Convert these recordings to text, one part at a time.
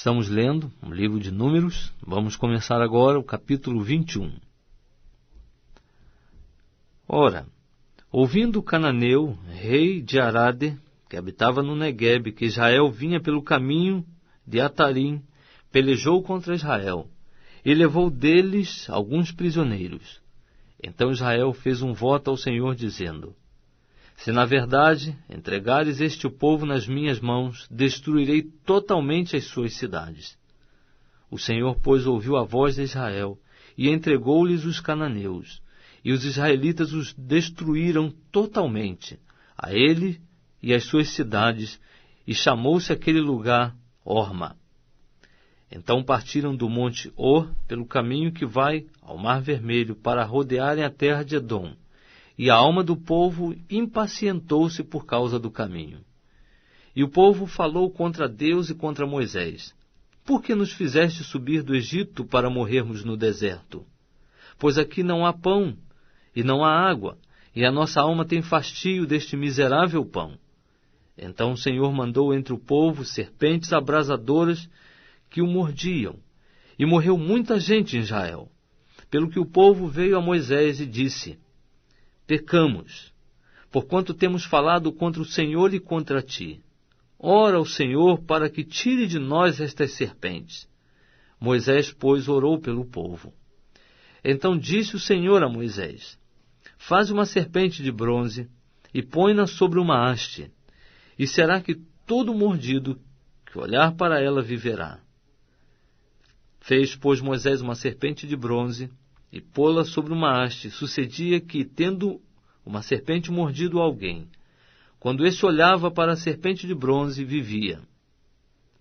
Estamos lendo um livro de Números. Vamos começar agora o capítulo 21. Ora, ouvindo o cananeu, rei de Arade, que habitava no Neguebe, que Israel vinha pelo caminho de Atarim, pelejou contra Israel e levou deles alguns prisioneiros. Então Israel fez um voto ao Senhor, dizendo: se na verdade entregares este povo nas minhas mãos, destruirei totalmente as suas cidades. O Senhor, pois, ouviu a voz de Israel e entregou-lhes os cananeus, e os israelitas os destruíram totalmente, a ele e as suas cidades, e chamou-se aquele lugar Horma. Então partiram do monte Or pelo caminho que vai ao Mar Vermelho, para rodearem a terra de Edom. E a alma do povo impacientou-se por causa do caminho. E o povo falou contra Deus e contra Moisés: por que nos fizeste subir do Egito para morrermos no deserto? Pois aqui não há pão e não há água, e a nossa alma tem fastio deste miserável pão. Então o Senhor mandou entre o povo serpentes abrasadoras que o mordiam, e morreu muita gente em Israel. Pelo que o povo veio a Moisés e disse: pecamos, porquanto temos falado contra o Senhor e contra ti. Ora ao Senhor para que tire de nós estas serpentes. Moisés, pois, orou pelo povo. Então disse o Senhor a Moisés: faz uma serpente de bronze e põe-na sobre uma haste, e será que todo mordido que olhar para ela viverá. Fez, pois, Moisés uma serpente de bronze e pô-la sobre uma haste. Sucedia que, tendo uma serpente mordido alguém, quando esse olhava para a serpente de bronze, vivia.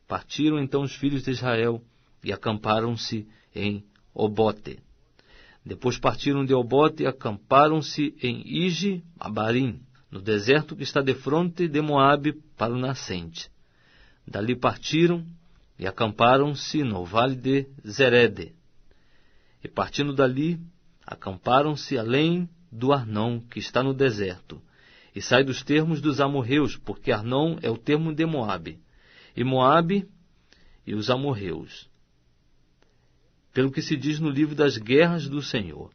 Partiram então os filhos de Israel e acamparam-se em Obote. Depois partiram de Obote e acamparam-se em Ije-Abarim, no deserto que está defronte de Moabe para o nascente. Dali partiram e acamparam-se no vale de Zerede. E partindo dali, acamparam-se além do Arnão, que está no deserto, e sai dos termos dos amorreus, porque Arnão é o termo de Moabe, e Moabe e os amorreus. Pelo que se diz no livro das guerras do Senhor: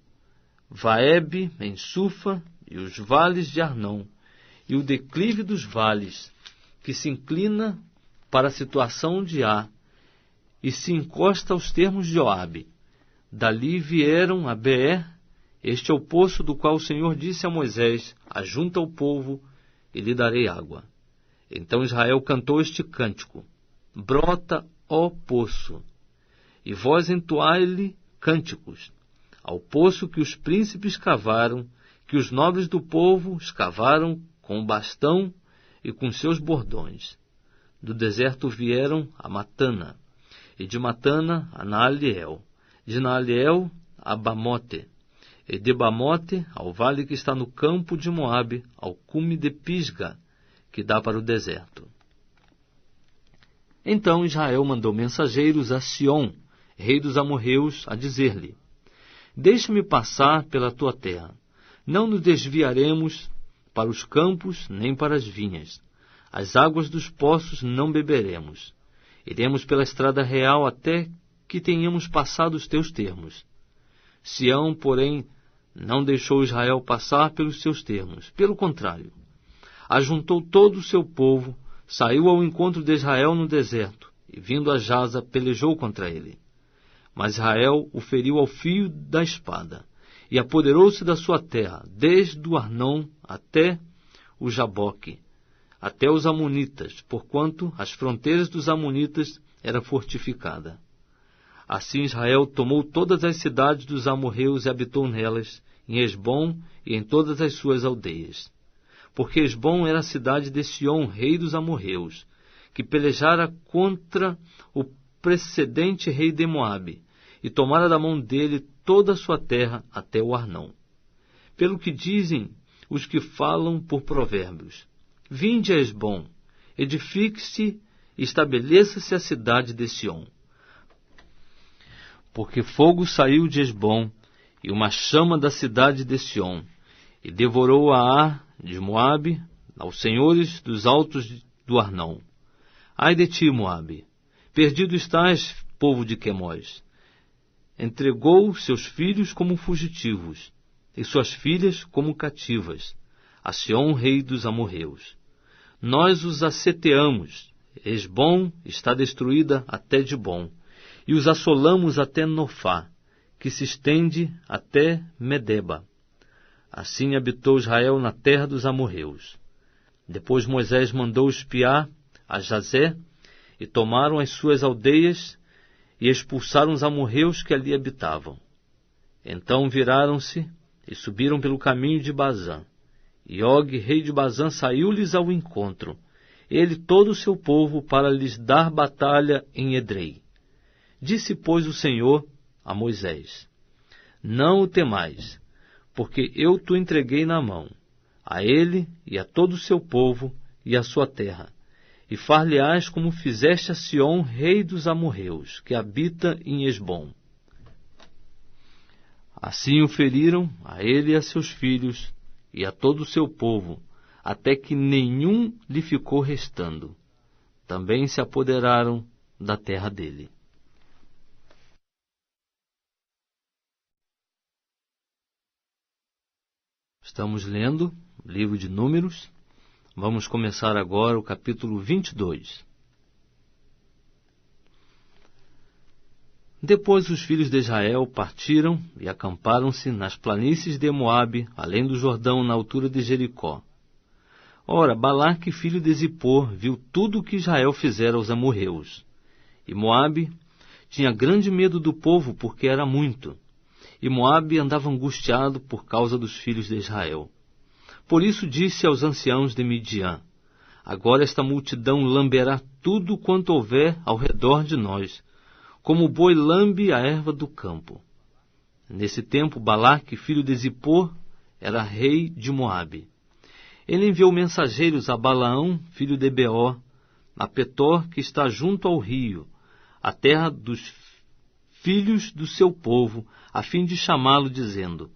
Vaebe em Sufa, e os vales de Arnão, e o declive dos vales, que se inclina para a situação de Á, e se encosta aos termos de Joabe. Dali vieram a Beer, este é o poço do qual o Senhor disse a Moisés: ajunta o povo e lhe darei água. Então Israel cantou este cântico: brota, ó poço, e vós entoai-lhe cânticos, ao poço que os príncipes cavaram, que os nobres do povo escavaram com o bastão e com seus bordões. Do deserto vieram a Matana, e de Matana a Naaliel, de Naaliel a Bamote, e de Bamote ao vale que está no campo de Moabe, ao cume de Pisga, que dá para o deserto. Então Israel mandou mensageiros a Sion, rei dos amorreus, a dizer-lhe: deixa-me passar pela tua terra, não nos desviaremos para os campos nem para as vinhas, as águas dos poços não beberemos, iremos pela estrada real até que tenhamos passado os teus termos. Sião, porém, não deixou Israel passar pelos seus termos. Pelo contrário, ajuntou todo o seu povo, saiu ao encontro de Israel no deserto, e vindo a Jaza, pelejou contra ele. Mas Israel o feriu ao fio da espada, e apoderou-se da sua terra, desde o Arnão até o Jaboque, até os amonitas, porquanto as fronteiras dos amonitas era fortificada. Assim Israel tomou todas as cidades dos amorreus e habitou nelas, em Hesbom e em todas as suas aldeias. Porque Hesbom era a cidade de Sion, rei dos amorreus, que pelejara contra o precedente rei de Moabe, e tomara da mão dele toda a sua terra até o Arnão. Pelo que dizem os que falam por provérbios: vinde a Hesbom, edifique-se e estabeleça-se a cidade de Sion. Porque fogo saiu de Hesbom, e uma chama da cidade de Sion, e devorou a Ar de Moabe, aos senhores dos altos do Arnão. Ai de ti, Moabe! Perdido estás, povo de Quemós. Entregou seus filhos como fugitivos, e suas filhas como cativas, a Sion, rei dos amorreus. Nós os asseteamos, Hesbom está destruída até Dibom, e os assolamos até Nofá, que se estende até Medeba. Assim habitou Israel na terra dos amorreus. Depois Moisés mandou espiar a Jazé, e tomaram as suas aldeias, e expulsaram os amorreus que ali habitavam. Então viraram-se e subiram pelo caminho de Bazã. E Og, rei de Bazã, saiu-lhes ao encontro, ele e todo o seu povo, para lhes dar batalha em Edrei. Disse, pois, o Senhor a Moisés: Não o temais, porque eu te entreguei na mão, a ele e a todo o seu povo e a sua terra, e far-lhe-ás como fizeste a Sion, rei dos amorreus, que habita em Hesbom. Assim o feriram, a ele e a seus filhos, e a todo o seu povo, até que nenhum lhe ficou restando. Também se apoderaram da terra dele. Estamos lendo o livro de Números. Vamos começar agora o capítulo 22. Depois os filhos de Israel partiram e acamparam-se nas planícies de Moabe, além do Jordão, na altura de Jericó. Ora, Balaque, filho de Zippor, viu tudo o que Israel fizera aos amorreus. E Moabe tinha grande medo do povo, porque era muito. E Moabe andava angustiado por causa dos filhos de Israel. Por isso disse aos anciãos de Midian: Agora esta multidão lamberá tudo quanto houver ao redor de nós, como o boi lambe a erva do campo. Nesse tempo, Balaque, filho de Zippor, era rei de Moabe. Ele enviou mensageiros a Balaão, filho de Beor, a Petor, que está junto ao rio, a terra dos filhos do seu povo, a fim de chamá-lo, dizendo: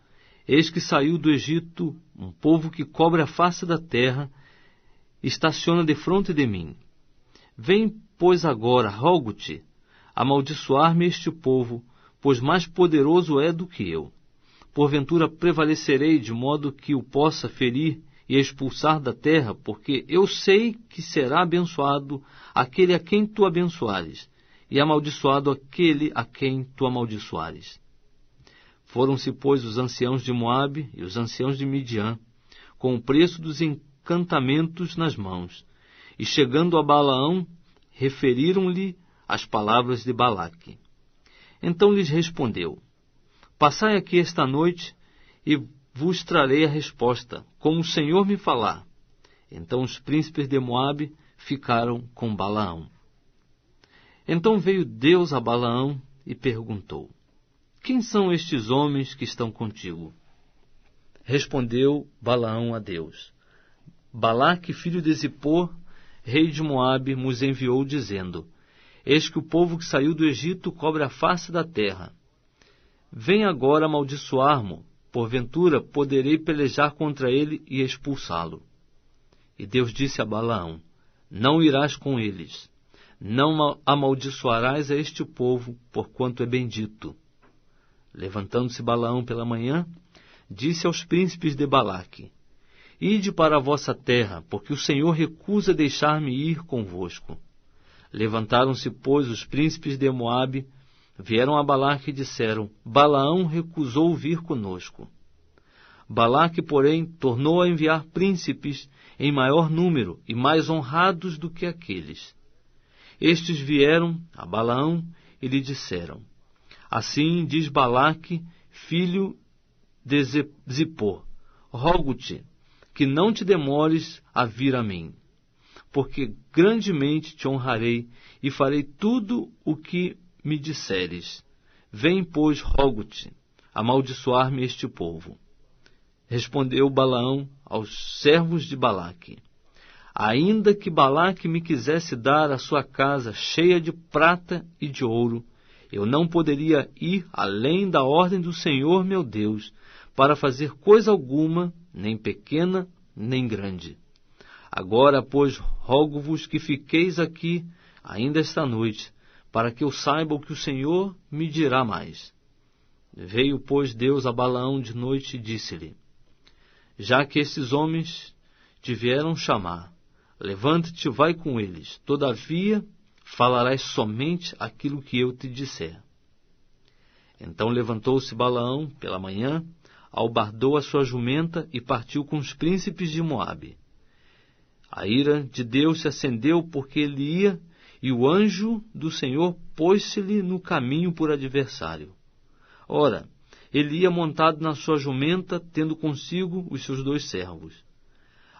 Eis que saiu do Egito um povo que cobre a face da terra, estaciona defronte de mim. Vem, pois, agora, rogo-te, amaldiçoar-me este povo, pois mais poderoso é do que eu. Porventura prevalecerei de modo que o possa ferir e expulsar da terra, porque eu sei que será abençoado aquele a quem tu abençoares, e amaldiçoado aquele a quem tu amaldiçoares. Foram-se, pois, os anciãos de Moabe e os anciãos de Midian, com o preço dos encantamentos nas mãos, e chegando a Balaão, referiram-lhe as palavras de Balaque. Então lhes respondeu: Passai aqui esta noite, e vos trarei a resposta, como o Senhor me falar. Então os príncipes de Moabe ficaram com Balaão. Então veio Deus a Balaão e perguntou: Quem são estes homens que estão contigo? Respondeu Balaão a Deus: Balaque, filho de Zippor, rei de Moabe, nos enviou, dizendo: Eis que o povo que saiu do Egito cobre a face da terra. Vem agora amaldiçoar-mo, porventura poderei pelejar contra ele e expulsá-lo. E Deus disse a Balaão: Não irás com eles, não amaldiçoarás a este povo, porquanto é bendito. Levantando-se Balaão pela manhã, disse aos príncipes de Balaque: Ide para a vossa terra, porque o Senhor recusa deixar-me ir convosco. Levantaram-se, pois, os príncipes de Moabe, vieram a Balaque e disseram: Balaão recusou vir conosco. Balaque, porém, tornou a enviar príncipes em maior número e mais honrados do que aqueles. Estes vieram a Balaão e lhe disseram: Assim diz Balaque, filho de Zippor: Rogo-te que não te demores a vir a mim, porque grandemente te honrarei e farei tudo o que me disseres. Vem, pois, rogo-te, amaldiçoar-me este povo. Respondeu Balaão aos servos de Balaque: Ainda que Balaque me quisesse dar a sua casa cheia de prata e de ouro, eu não poderia ir além da ordem do Senhor meu Deus, para fazer coisa alguma, nem pequena, nem grande. Agora, pois, rogo-vos que fiqueis aqui ainda esta noite, para que eu saiba o que o Senhor me dirá mais. Veio, pois, Deus a Balaão de noite e disse-lhe: já que esses homens te vieram chamar, levanta-te e vai com eles, todavia falarás somente aquilo que eu te disser. Então levantou-se Balaão pela manhã, albardou a sua jumenta e partiu com os príncipes de Moabe. A ira de Deus se acendeu porque ele ia, e o anjo do Senhor pôs-se-lhe no caminho por adversário. Ora, ele ia montado na sua jumenta, tendo consigo os seus 2 servos.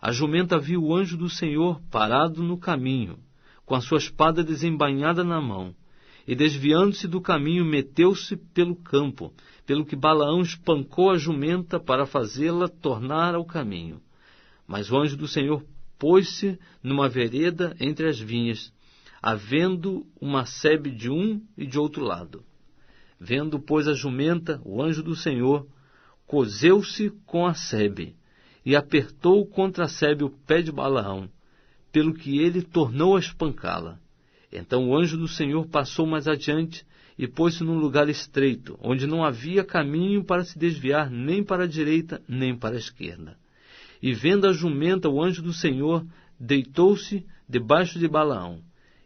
A jumenta viu o anjo do Senhor parado no caminho, com a sua espada desembainhada na mão, e desviando-se do caminho, meteu-se pelo campo, pelo que Balaão espancou a jumenta para fazê-la tornar ao caminho. Mas o anjo do Senhor pôs-se numa vereda entre as vinhas, havendo uma sebe de um e de outro lado. Vendo, pois, a jumenta, o anjo do Senhor coseu-se com a sebe, e apertou contra a sebe o pé de Balaão, pelo que ele tornou a espancá-la. Então o anjo do Senhor passou mais adiante e pôs-se num lugar estreito, onde não havia caminho para se desviar nem para a direita nem para a esquerda. E vendo a jumenta, o anjo do Senhor deitou-se debaixo de Balaão,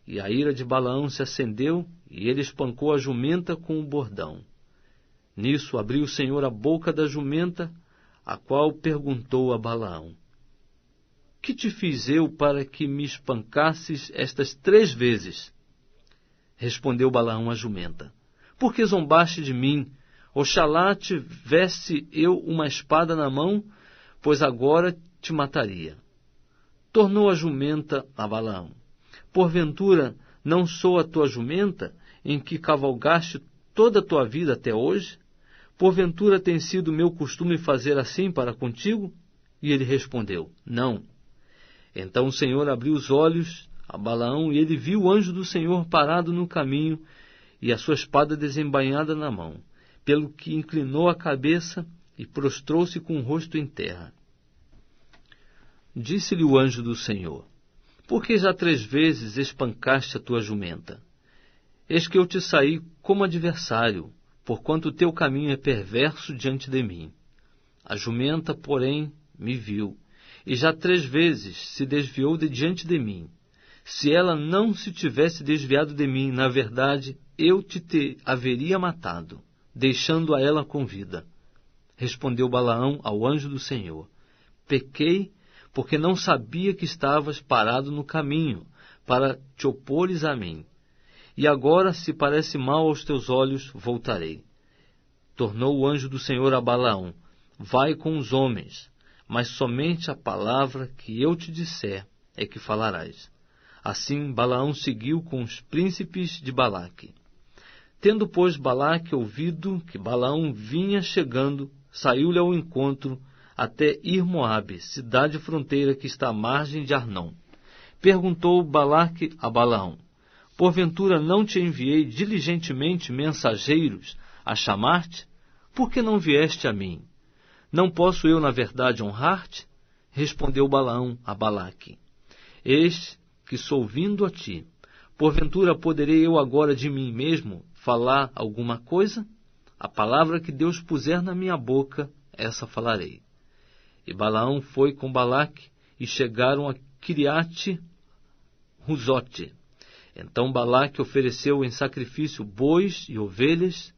e a ira de Balaão se acendeu, e ele espancou a jumenta com o bordão. Nisso abriu o Senhor a boca da jumenta, a qual perguntou a Balaão: que te fiz eu para que me espancasses estas 3 vezes? Respondeu Balaão à jumenta: por que zombaste de mim? Oxalá tivesse eu uma espada na mão, pois agora te mataria. Tornou a jumenta a Balaão: porventura não sou a tua jumenta, em que cavalgaste toda a tua vida até hoje? Porventura tem sido meu costume fazer assim para contigo? E ele respondeu: não. Então o Senhor abriu os olhos a Balaão, e ele viu o anjo do Senhor parado no caminho, e a sua espada desembainhada na mão, pelo que inclinou a cabeça e prostrou-se com o rosto em terra. Disse-lhe o anjo do Senhor: por que já 3 vezes espancaste a tua jumenta? Eis que eu te saí como adversário, porquanto o teu caminho é perverso diante de mim. A jumenta, porém, me viu, e já 3 vezes se desviou de diante de mim. Se ela não se tivesse desviado de mim, na verdade, eu te haveria matado, deixando a ela com vida. Respondeu Balaão ao anjo do Senhor: pequei, porque não sabia que estavas parado no caminho, para te opores a mim. E agora, se parece mal aos teus olhos, voltarei. Tornou o anjo do Senhor a Balaão: vai com os homens, mas somente a palavra que eu te disser é que falarás. Assim Balaão seguiu com os príncipes de Balaque. Tendo, pois, Balaque ouvido que Balaão vinha chegando, saiu-lhe ao encontro até ir Moabe, cidade fronteira que está à margem de Arnon. Perguntou Balaque a Balaão: porventura não te enviei diligentemente mensageiros a chamar-te? Por que não vieste a mim? Não posso eu, na verdade, honrar-te? Respondeu Balaão a Balaque: eis que sou vindo a ti. Porventura poderei eu agora de mim mesmo falar alguma coisa? A palavra que Deus puser na minha boca, essa falarei. E Balaão foi com Balaque, e chegaram a Quiriate-Huzote. Então Balaque ofereceu em sacrifício bois e ovelhas,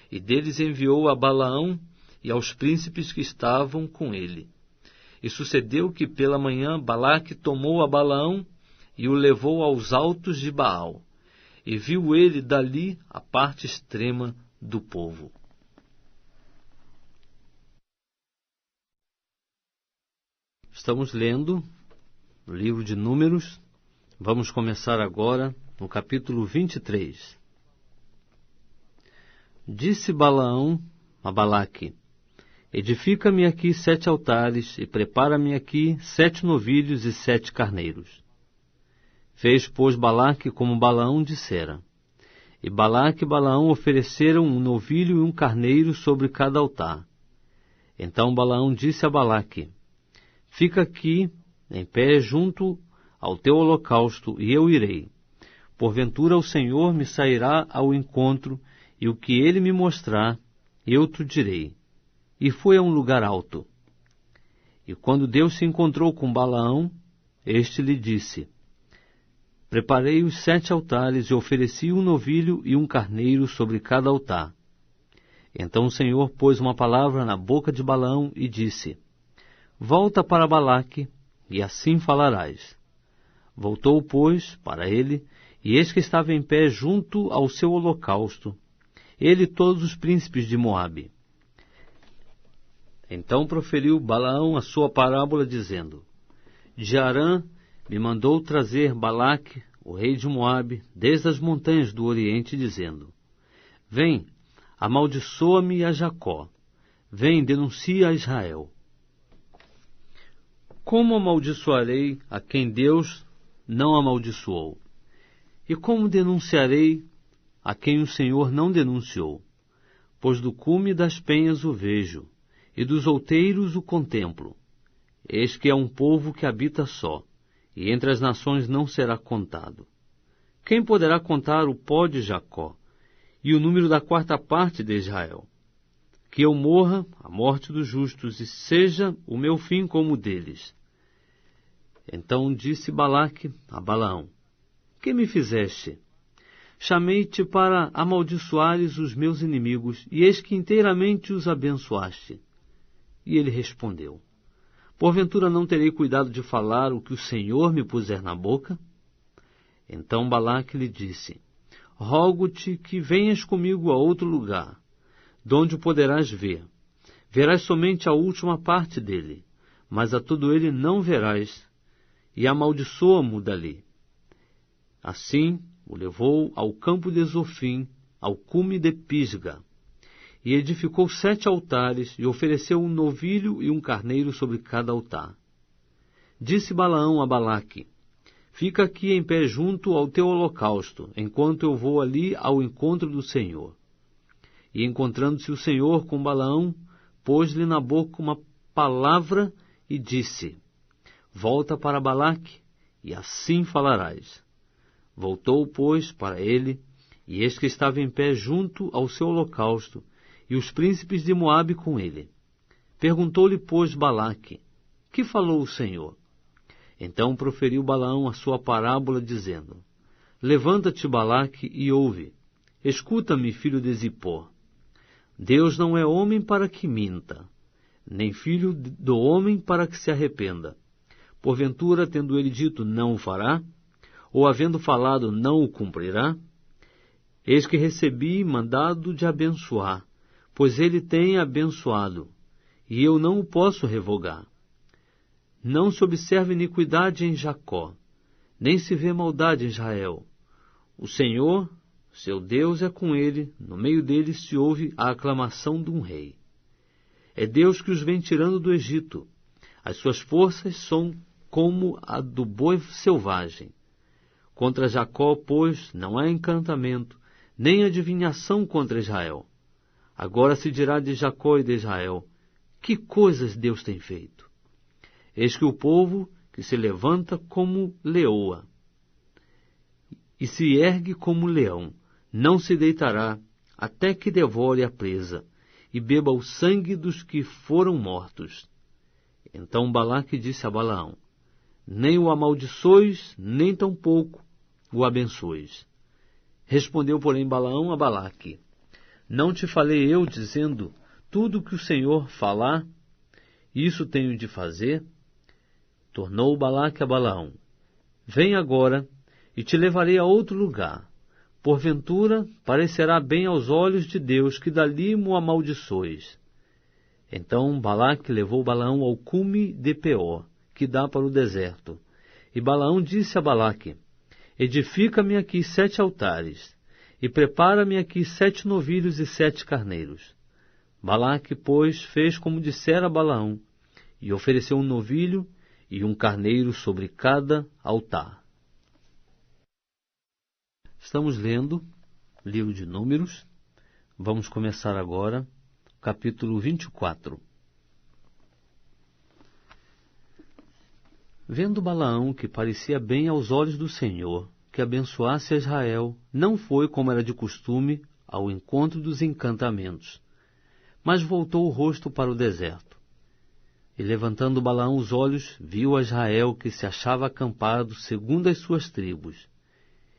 e deles enviou a Balaão e aos príncipes que estavam com ele. E sucedeu que pela manhã Balaque tomou a Balaão e o levou aos altos de Baal, e viu ele dali a parte extrema do povo. Estamos lendo o livro de Números. Vamos começar agora no capítulo 23. Disse Balaão a Balaque: edifica-me aqui 7 altares, e prepara-me aqui 7 novilhos e 7 carneiros. Fez, pois, Balaque como Balaão dissera. E Balaque e Balaão ofereceram um novilho e um carneiro sobre cada altar. Então Balaão disse a Balaque: fica aqui em pé junto ao teu holocausto, e eu irei. Porventura o Senhor me sairá ao encontro, e o que ele me mostrar, eu te direi. E foi a um lugar alto. E quando Deus se encontrou com Balaão, este lhe disse: Preparei os 7 altares e ofereci um novilho e um carneiro sobre cada altar. Então o Senhor pôs uma palavra na boca de Balaão e disse: Volta para Balaque, e assim falarás. Voltou, pois, para ele, e eis que estava em pé junto ao seu holocausto, ele e todos os príncipes de Moabe. Então proferiu Balaão a sua parábola, dizendo: De Harã me mandou trazer Balaque, o rei de Moabe, desde as montanhas do Oriente, dizendo: Vem, amaldiçoa-me a Jacó. Vem, denuncia a Israel. Como amaldiçoarei a quem Deus não amaldiçoou? E como denunciarei a quem o Senhor não denunciou? Pois do cume das penhas o vejo, e dos outeiros o contemplo. Eis que é um povo que habita só, e entre as nações não será contado. Quem poderá contar o pó de Jacó, e o número da 4ª parte de Israel? Que eu morra a morte dos justos, e seja o meu fim como o deles. Então disse Balaque a Balaão: Que me fizeste? Chamei-te para amaldiçoares os meus inimigos, e eis que inteiramente os abençoaste. E ele respondeu: Porventura não terei cuidado de falar o que o Senhor me puser na boca? Então Balaque lhe disse: Rogo-te que venhas comigo a outro lugar, donde o poderás ver. Verás somente a última parte dele, mas a todo ele não verás, e amaldiçoa-mo dali. Assim o levou ao campo de Zofim, ao cume de Pisga, e edificou 7 altares, e ofereceu um novilho e um carneiro sobre cada altar. Disse Balaão a Balaque: Fica aqui em pé junto ao teu holocausto, enquanto eu vou ali ao encontro do Senhor. E encontrando-se o Senhor com Balaão, pôs-lhe na boca uma palavra e disse: Volta para Balaque, e assim falarás. Voltou, pois, para ele, e eis que estava em pé junto ao seu holocausto, e os príncipes de Moabe com ele. Perguntou-lhe, pois, Balaque: Que falou o Senhor? Então proferiu Balaão a sua parábola, dizendo: Levanta-te, Balaque, e ouve. Escuta-me, filho de Zippor. Deus não é homem para que minta, nem filho do homem para que se arrependa. Porventura, tendo ele dito, não o fará? Ou havendo falado, não o cumprirá? Eis que recebi mandado de abençoar, pois ele tem abençoado, e eu não o posso revogar. Não se observa iniquidade em Jacó, nem se vê maldade em Israel. O Senhor, seu Deus, é com ele, no meio dele se ouve a aclamação de um rei. É Deus que os vem tirando do Egito. As suas forças são como a do boi selvagem. Contra Jacó, pois, não há encantamento, nem adivinhação contra Israel. Agora se dirá de Jacó e de Israel: Que coisas Deus tem feito! Eis que o povo que se levanta como leoa, e se ergue como leão, não se deitará, até que devore a presa, e beba o sangue dos que foram mortos. Então Balaque disse a Balaão: Nem o amaldiçoes, nem tampouco o abençoes. Respondeu, porém, Balaão a Balaque: Não te falei eu, dizendo: Tudo o que o Senhor falar, isso tenho de fazer? Tornou Balaque a Balaão: Vem agora, e te levarei a outro lugar. Porventura, parecerá bem aos olhos de Deus que dali mo amaldiçoes. Então Balaque levou Balaão ao cume de Peor, que dá para o deserto. E Balaão disse a Balaque: Edifica-me aqui 7 altares, e prepara-me aqui 7 novilhos e 7 carneiros. Balaque, pois, fez como dissera Balaão, e ofereceu um novilho e um carneiro sobre cada altar. Estamos lendo livro de Números. Vamos começar agora capítulo 24. Vendo Balaão que parecia bem aos olhos do Senhor que abençoasse a Israel, não foi, como era de costume, ao encontro dos encantamentos, mas voltou o rosto para o deserto. E levantando Balaão os olhos, viu a Israel que se achava acampado segundo as suas tribos,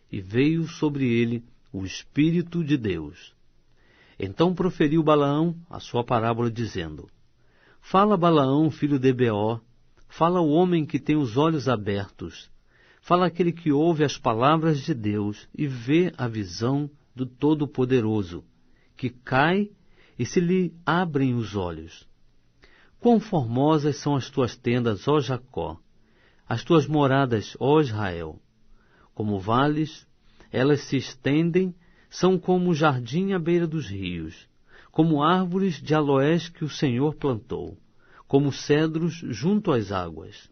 e veio sobre ele o Espírito de Deus. Então proferiu Balaão a sua parábola, dizendo: Fala, Balaão, filho de Beor, fala o homem que tem os olhos abertos, fala aquele que ouve as palavras de Deus e vê a visão do Todo-Poderoso, que cai e se lhe abrem os olhos. Quão formosas são as tuas tendas, ó Jacó, as tuas moradas, ó Israel. Como vales, elas se estendem, são como o jardim à beira dos rios, como árvores de aloés que o Senhor plantou, como cedros junto às águas.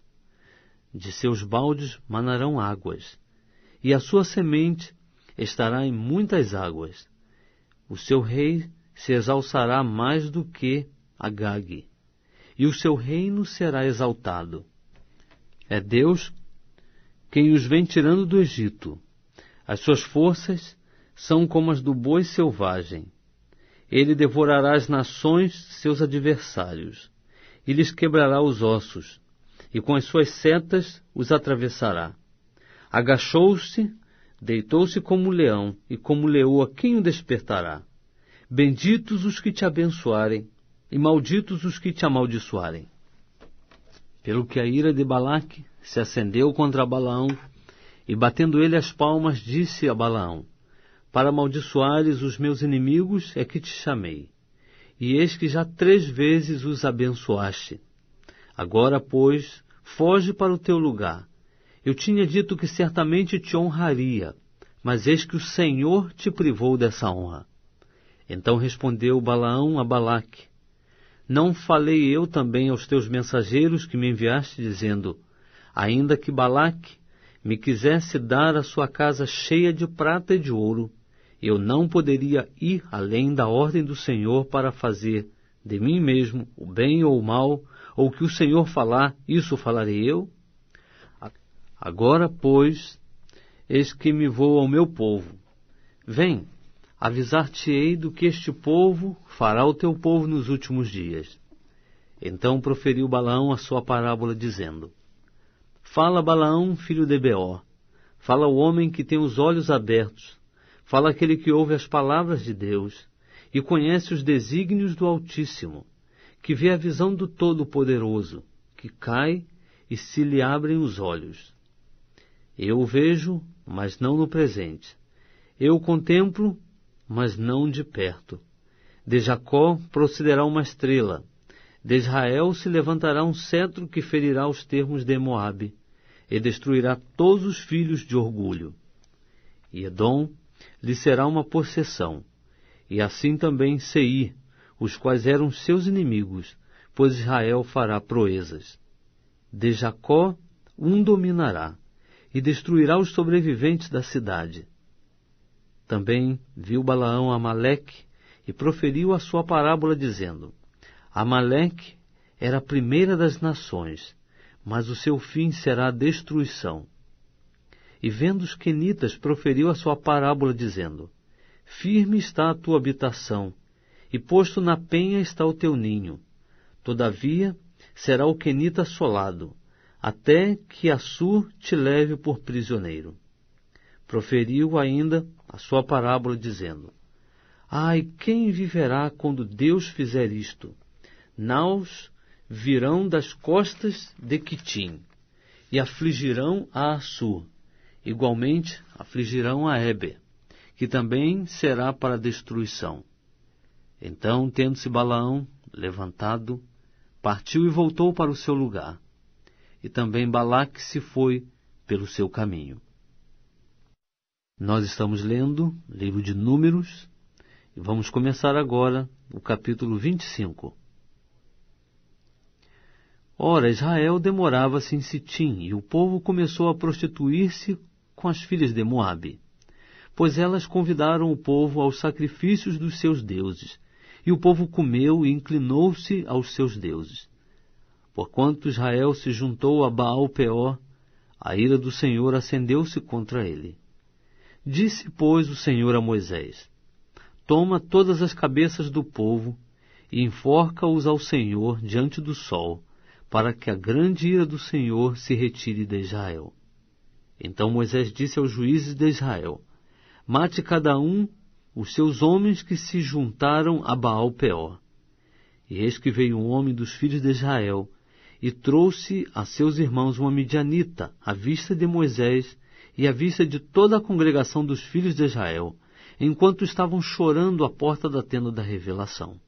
De seus baldes manarão águas, e a sua semente estará em muitas águas. O seu rei se exalçará mais do que Agag, e o seu reino será exaltado. É Deus quem os vem tirando do Egito. As suas forças são como as do boi selvagem. Ele devorará as nações, seus adversários, e lhes quebrará os ossos, e com as suas setas os atravessará. Agachou-se, deitou-se como leão, e como leoa quem o despertará? Benditos os que te abençoarem, e malditos os que te amaldiçoarem. Pelo que a ira de Balaque se acendeu contra Balaão, e batendo ele as palmas, disse a Balaão: Para amaldiçoares os meus inimigos é que te chamei, e eis que já 3 vezes os abençoaste. Agora, pois, foge para o teu lugar. Eu tinha dito que certamente te honraria, mas eis que o Senhor te privou dessa honra. Então respondeu Balaão a Balaque: Não falei eu também aos teus mensageiros que me enviaste, dizendo: Ainda que Balaque me quisesse dar a sua casa cheia de prata e de ouro, eu não poderia ir além da ordem do Senhor para fazer de mim mesmo o bem ou o mal, ou o que o Senhor falar, isso falarei eu? Agora, pois, eis que me vou ao meu povo. Vem, avisar-te-ei do que este povo fará ao teu povo nos últimos dias. Então proferiu Balaão a sua parábola, dizendo: Fala, Balaão, filho de Beor, fala o homem que tem os olhos abertos, fala aquele que ouve as palavras de Deus e conhece os desígnios do Altíssimo, que vê a visão do Todo-Poderoso, que cai e se lhe abrem os olhos. Eu o vejo, mas não no presente. Eu o contemplo, mas não de perto. De Jacó procederá uma estrela. De Israel se levantará um cetro que ferirá os termos de Moabe, e destruirá todos os filhos de orgulho. E Edom lhe será uma possessão, e assim também Seir, os quais eram seus inimigos, pois Israel fará proezas. De Jacó um dominará, e destruirá os sobreviventes da cidade. Também viu Balaão Amaleque, e proferiu a sua parábola, dizendo: Amaleque era a primeira das nações, mas o seu fim será a destruição. E vendo os quenitas, proferiu a sua parábola, dizendo: Firme está a tua habitação, e posto na penha está o teu ninho. Todavia será o quenita assolado, até que Assur te leve por prisioneiro. Proferiu ainda a sua parábola, dizendo: Ai, quem viverá quando Deus fizer isto? Naus virão das costas de Quitim, e afligirão a Assur. Igualmente afligirão a Eber, que também será para destruição. Então, tendo-se Balaão levantado, partiu e voltou para o seu lugar. E também Balaque se foi pelo seu caminho. Nós estamos lendo o livro de Números, e vamos começar agora o capítulo 25. Ora, Israel demorava-se em Sitim, e o povo começou a prostituir-se com as filhas de Moabe, pois elas convidaram o povo aos sacrifícios dos seus deuses, e o povo comeu e inclinou-se aos seus deuses. Porquanto Israel se juntou a Baal-Peor, a ira do Senhor acendeu-se contra ele. Disse, pois, o Senhor a Moisés: Toma todas as cabeças do povo e enforca-os ao Senhor diante do sol, para que a grande ira do Senhor se retire de Israel. Então Moisés disse aos juízes de Israel: Mate cada um os seus homens que se juntaram a Baal-Peor. E eis que veio um homem dos filhos de Israel, e trouxe a seus irmãos uma midianita, à vista de Moisés e à vista de toda a congregação dos filhos de Israel, enquanto estavam chorando à porta da tenda da revelação.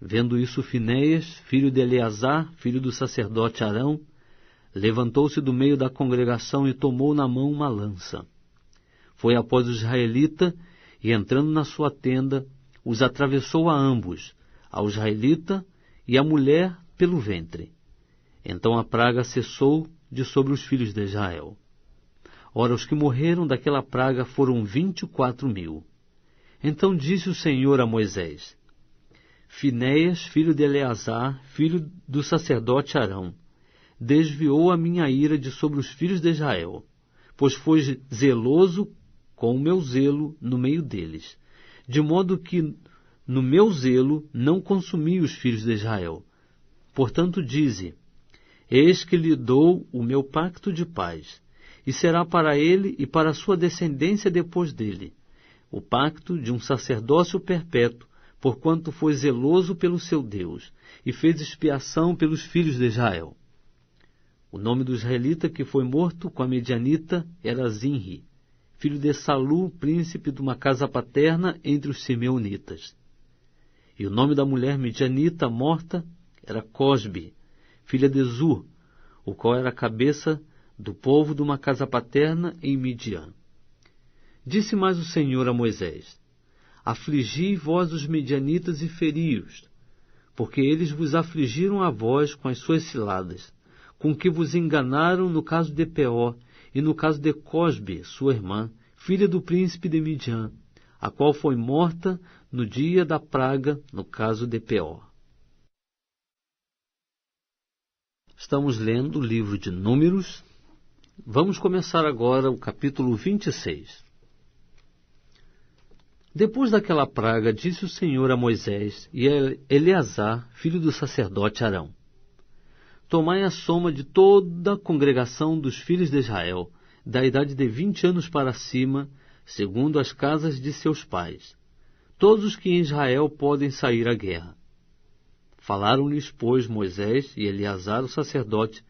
Vendo isso, Finéias, filho de Eleazar, filho do sacerdote Arão, levantou-se do meio da congregação e tomou na mão uma lança. Foi após o israelita, e entrando na sua tenda, os atravessou a ambos, ao israelita e à mulher pelo ventre. Então a praga cessou de sobre os filhos de Israel. Ora, os que morreram daquela praga foram 24.000. Então disse o Senhor a Moisés: Finéias, filho de Eleazar, filho do sacerdote Arão, desviou a minha ira de sobre os filhos de Israel, pois foi zeloso com o meu zelo no meio deles, de modo que no meu zelo não consumi os filhos de Israel. Portanto dize: Eis que lhe dou o meu pacto de paz, e será para ele e para a sua descendência depois dele, o pacto de um sacerdócio perpétuo, porquanto foi zeloso pelo seu Deus, e fez expiação pelos filhos de Israel. O nome do israelita que foi morto com a medianita era Zinri, filho de Salu, príncipe de uma casa paterna entre os simeonitas. E o nome da mulher medianita morta era Cosbe, filha de Zur, o qual era a cabeça do povo de uma casa paterna em Midian. Disse mais o Senhor a Moisés: Afligi vós os medianitas e feri-os, porque eles vos afligiram a vós com as suas ciladas, com que vos enganaram no caso de Peor e no caso de Cosbe, sua irmã, filha do príncipe de Midian, a qual foi morta no dia da praga no caso de Peor. Estamos lendo o livro de Números. Vamos começar agora o capítulo 26. Depois daquela praga, disse o Senhor a Moisés e a Eleazar, filho do sacerdote Arão: Tomai a soma de toda a congregação dos filhos de Israel, da idade de 20 anos para cima, segundo as casas de seus pais, todos os que em Israel podem sair à guerra. Falaram-lhes, pois, Moisés e Eleazar, o sacerdote,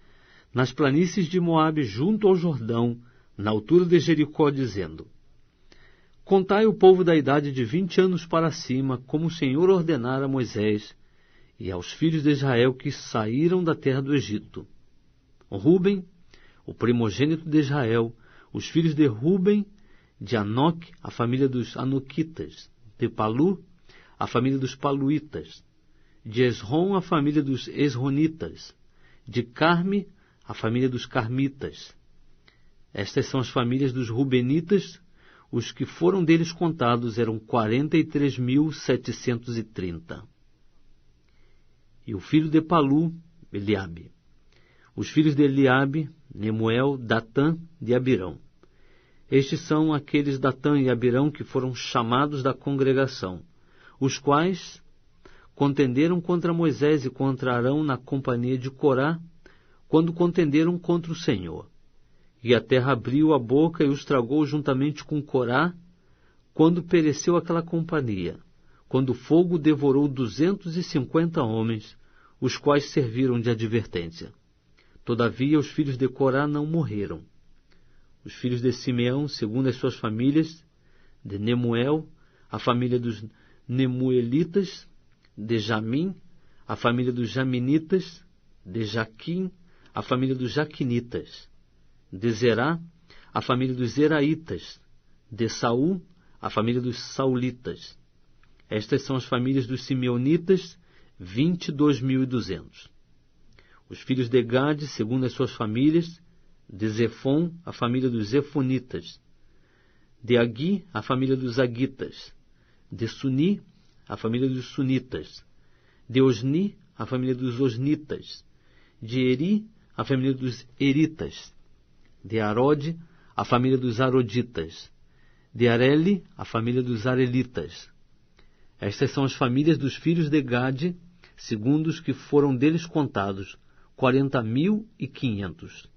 nas planícies de Moabe, junto ao Jordão, na altura de Jericó, dizendo: Contai o povo da idade de 20 anos para cima, como o Senhor ordenara a Moisés, e aos filhos de Israel que saíram da terra do Egito. Ruben, o primogênito de Israel, os filhos de Ruben, de Anoque, a família dos Anoquitas, de Palu, a família dos Paluitas, de Esrom, a família dos Esronitas, de Carme, a família dos Carmitas. Estas são as famílias dos Rubenitas. Os que foram deles contados eram 43.730. E o filho de Palu, Eliabe. Os filhos de Eliabe, Nemuel, Datã e Abirão. Estes são aqueles Datã e Abirão que foram chamados da congregação, os quais contenderam contra Moisés e contra Arão na companhia de Corá, quando contenderam contra o Senhor. E a terra abriu a boca e os tragou juntamente com Corá, quando pereceu aquela companhia, quando o fogo devorou 250 homens, os quais serviram de advertência. Todavia os filhos de Corá não morreram. Os filhos de Simeão, segundo as suas famílias, de Nemuel, a família dos Nemuelitas, de Jamim, a família dos Jaminitas, de Jaquim, a família dos Jaquinitas, de Zerá, a família dos Zeraitas, de Saul, a família dos Saulitas. Estas são as famílias dos Simeonitas, 22.200. Os filhos de Gade, segundo as suas famílias, de Zefon, a família dos Zefonitas, de Agui, a família dos Agitas, de Suni, a família dos Sunitas, de Osni, a família dos Osnitas, de Eri, a família dos Eritas, de Arode, a família dos Aroditas, De Areli, a família dos Arelitas. Estas são as famílias dos filhos de Gade, segundo os que foram deles contados, 40.500.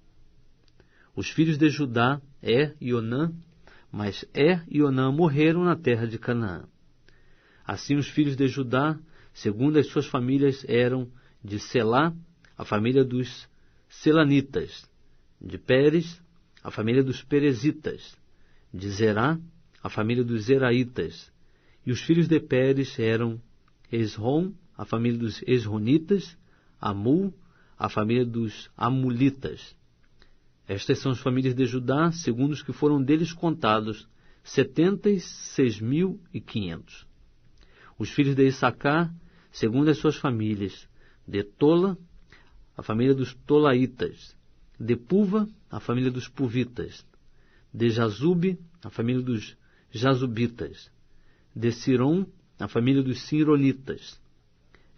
Os filhos de Judá, e Onã, mas e Onã morreram na terra de Canaã. Assim os filhos de Judá, segundo as suas famílias, eram de Selá, a família dos Selanitas, de Pérez, a família dos Perezitas, de Zerá, a família dos Zeraitas, e os filhos de Pérez eram Esrom, a família dos Esronitas, Amul, a família dos Amulitas. Estas são as famílias de Judá, segundo os que foram deles contados, 76.500. Os filhos de Issacar, segundo as suas famílias, de Tola, a família dos Tolaitas, de Puva, a família dos Puvitas, de Jazube, a família dos Jazubitas, de Sirom, a família dos Sironitas.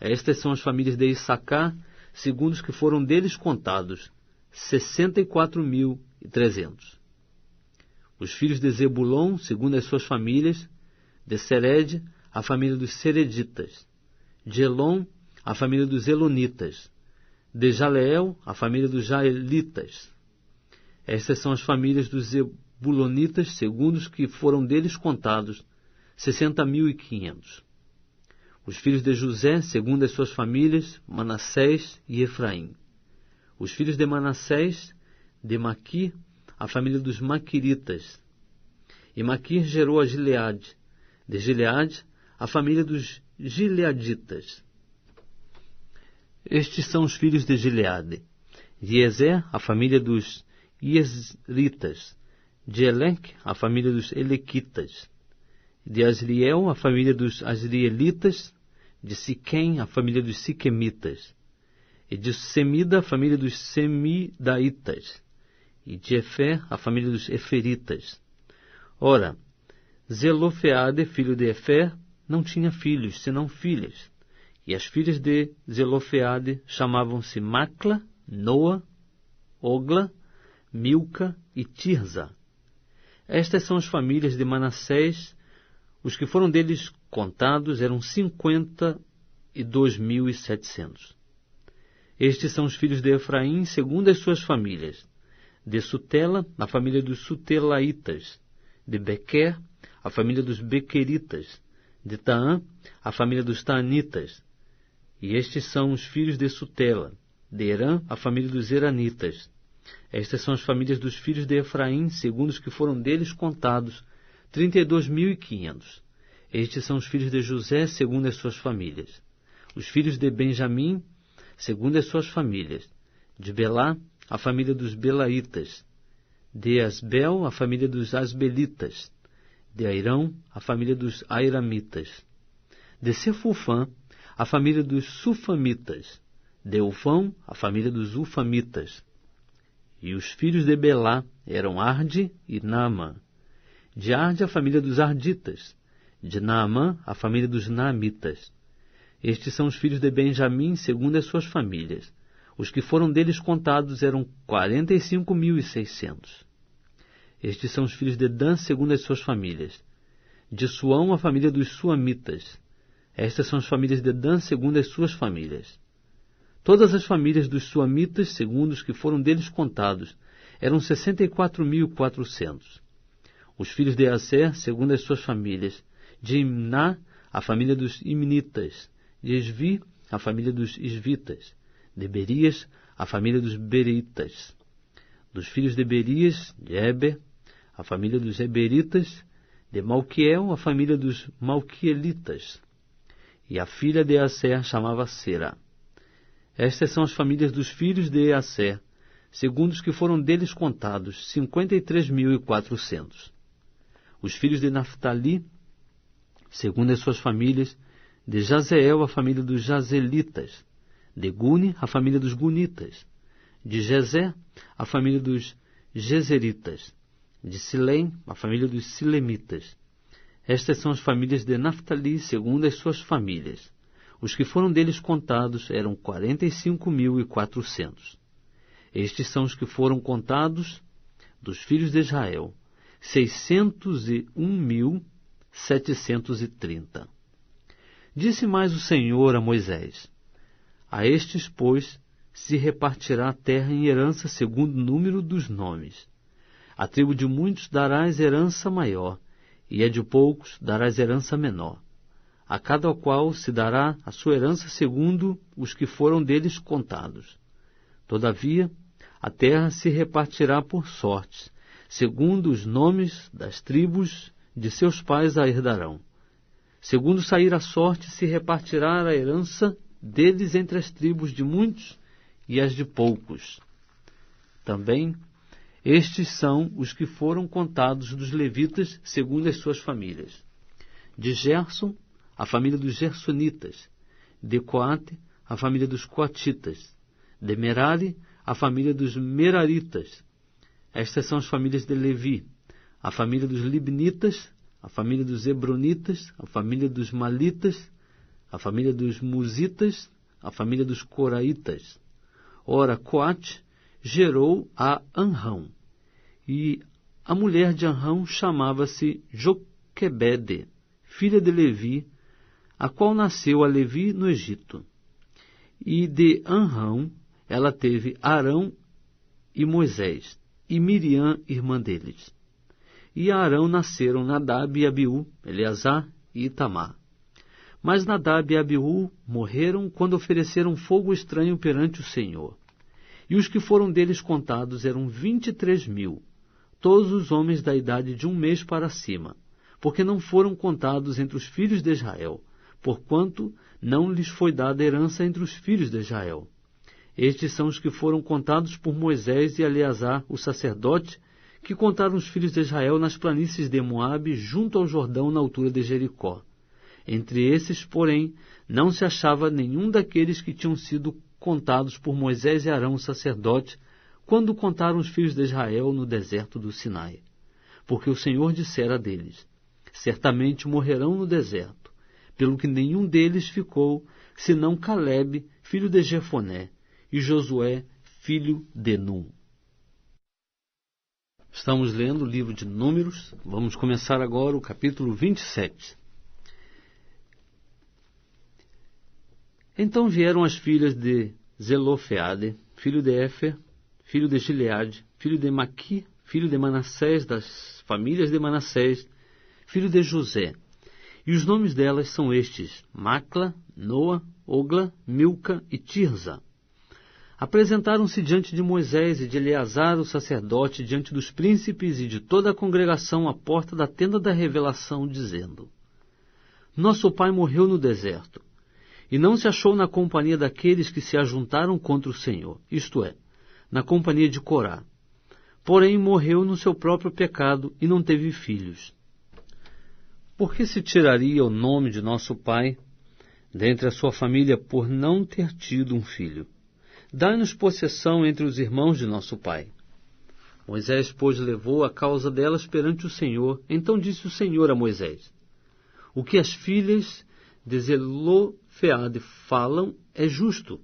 Estas são as famílias de Issacar, segundo os que foram deles contados, 64.300. Os filhos de Zebulon, segundo as suas famílias, de Sered, a família dos Sereditas, de Elon, a família dos Elonitas, de Jaleel, a família dos Jaelitas. Estas são as famílias dos Zebulonitas, segundo os que foram deles contados, 60.500. Os filhos de José, segundo as suas famílias, Manassés e Efraim. Os filhos de Manassés, de Maqui, a família dos Maquiritas. E Maqui gerou a Gileade. De Gileade, a família dos Gileaditas. Estes são os filhos de Gileade. De Ezer, a família dos Iesritas. De Eleque, a família dos Elequitas. De Asriel, a família dos Asrielitas. De Siquém, a família dos Siquemitas. E de Semida, a família dos Semidaitas. E de Efer, a família dos Eferitas. Ora, Zelofeade, filho de Efer, não tinha filhos, senão filhas. E as filhas de Zelofeade chamavam-se Macla, Noa, Ogla, Milca e Tirza. Estas são as famílias de Manassés. Os que foram deles contados eram 52.700. Estes são os filhos de Efraim, segundo as suas famílias. De Sutela, a família dos Sutelaitas. De Bequer, a família dos Bequeritas. De Taã, a família dos Taanitas. E estes são os filhos de Sutela. De Herã, a família dos Heranitas. Estas são as famílias dos filhos de Efraim, segundo os que foram deles contados, 32.500. Estes são os filhos de José, segundo as suas famílias. Os filhos de Benjamim, segundo as suas famílias. De Belá, a família dos Belaitas. De Asbel, a família dos Asbelitas. De Airão, a família dos Airamitas. De Sefufã, a família dos Sufamitas. De Ufão, a família dos Ufamitas. E os filhos de Belá eram Arde e Naamã. De Arde, a família dos Arditas. De Naamã, a família dos Naamitas. Estes são os filhos de Benjamim, segundo as suas famílias. Os que foram deles contados eram 45.600. Estes são os filhos de Dan, segundo as suas famílias. De Suão, a família dos Suamitas. Estas são as famílias de Dan, segundo as suas famílias. Todas as famílias dos Suamitas, segundo os que foram deles contados, eram 64.400. Os filhos de Aser, segundo as suas famílias. De Imná, a família dos Imnitas. De Esvi, a família dos Esvitas. De Berias, a família dos Beritas. Dos filhos de Berias, de Eber, a família dos Eberitas. De Malquiel, a família dos Malquielitas. E a filha de Aser chamava Sera. Estas são as famílias dos filhos de Aser, segundo os que foram deles contados, 53.400. Os filhos de Naphtali, segundo as suas famílias. De Jazeel, a família dos Jazelitas. De Guni, a família dos Gunitas. De Jezé, a família dos Jezeritas. De Silém, a família dos Silemitas. Estas são as famílias de Naphtali, segundo as suas famílias. Os que foram deles contados eram 45.400. Estes são os que foram contados dos filhos de Israel, 601.730. Disse mais o Senhor a Moisés: a estes, pois, se repartirá a terra em herança segundo o número dos nomes. A tribo de muitos darás herança maior, e a de poucos darás herança menor. A cada qual se dará a sua herança segundo os que foram deles contados. Todavia, a terra se repartirá por sortes, segundo os nomes das tribos de seus pais a herdarão. Segundo sair a sorte, se repartirá a herança deles entre as tribos de muitos e as de poucos. Também, estes são os que foram contados dos levitas segundo as suas famílias. De Gerson, a família dos Gersonitas. De Coate, a família dos Coatitas. De Merari, a família dos Meraritas. Estas são as famílias de Levi: a família dos Libnitas, a família dos Hebronitas, a família dos Malitas, a família dos Musitas, a família dos Coraitas. Ora, Coate gerou a Anrão, e a mulher de Anrão chamava-se Joquebede, filha de Levi, a qual nasceu a Levi no Egito. E de Anrão ela teve Arão e Moisés, e Miriam, irmã deles. E a Arão nasceram Nadab e Abiú, Eleazar e Itamar. Mas Nadab e Abiú morreram quando ofereceram fogo estranho perante o Senhor. E os que foram deles contados eram 23.000, todos os homens da idade de 1 mês para cima, porque não foram contados entre os filhos de Israel, porquanto não lhes foi dada herança entre os filhos de Israel. Estes são os que foram contados por Moisés e Eleazar, o sacerdote, que contaram os filhos de Israel nas planícies de Moabe, junto ao Jordão, na altura de Jericó. Entre esses, porém, não se achava nenhum daqueles que tinham sido contados por Moisés e Arão, o sacerdote, quando contaram os filhos de Israel no deserto do Sinai. Porque o Senhor dissera deles: certamente morrerão no deserto, pelo que nenhum deles ficou, senão Calebe, filho de Jefoné, e Josué, filho de Num. Estamos lendo o livro de Números. Vamos começar agora o capítulo 27. Então vieram as filhas de Zelofeade, filho de Éfer, filho de Gileade, filho de Maqui, filho de Manassés, das famílias de Manassés, filho de José. E os nomes delas são estes: Macla, Noa, Ogla, Milca e Tirza. Apresentaram-se diante de Moisés e de Eleazar, o sacerdote, diante dos príncipes e de toda a congregação à porta da tenda da revelação, dizendo: nosso pai morreu no deserto, e não se achou na companhia daqueles que se ajuntaram contra o Senhor, isto é, na companhia de Corá. Porém morreu no seu próprio pecado e não teve filhos. Por que se tiraria o nome de nosso pai dentre a sua família por não ter tido um filho? Dai-nos possessão entre os irmãos de nosso pai. Moisés, pois, levou a causa delas perante o Senhor. Então disse o Senhor a Moisés: o que as filhas de Zelofeade falam é justo.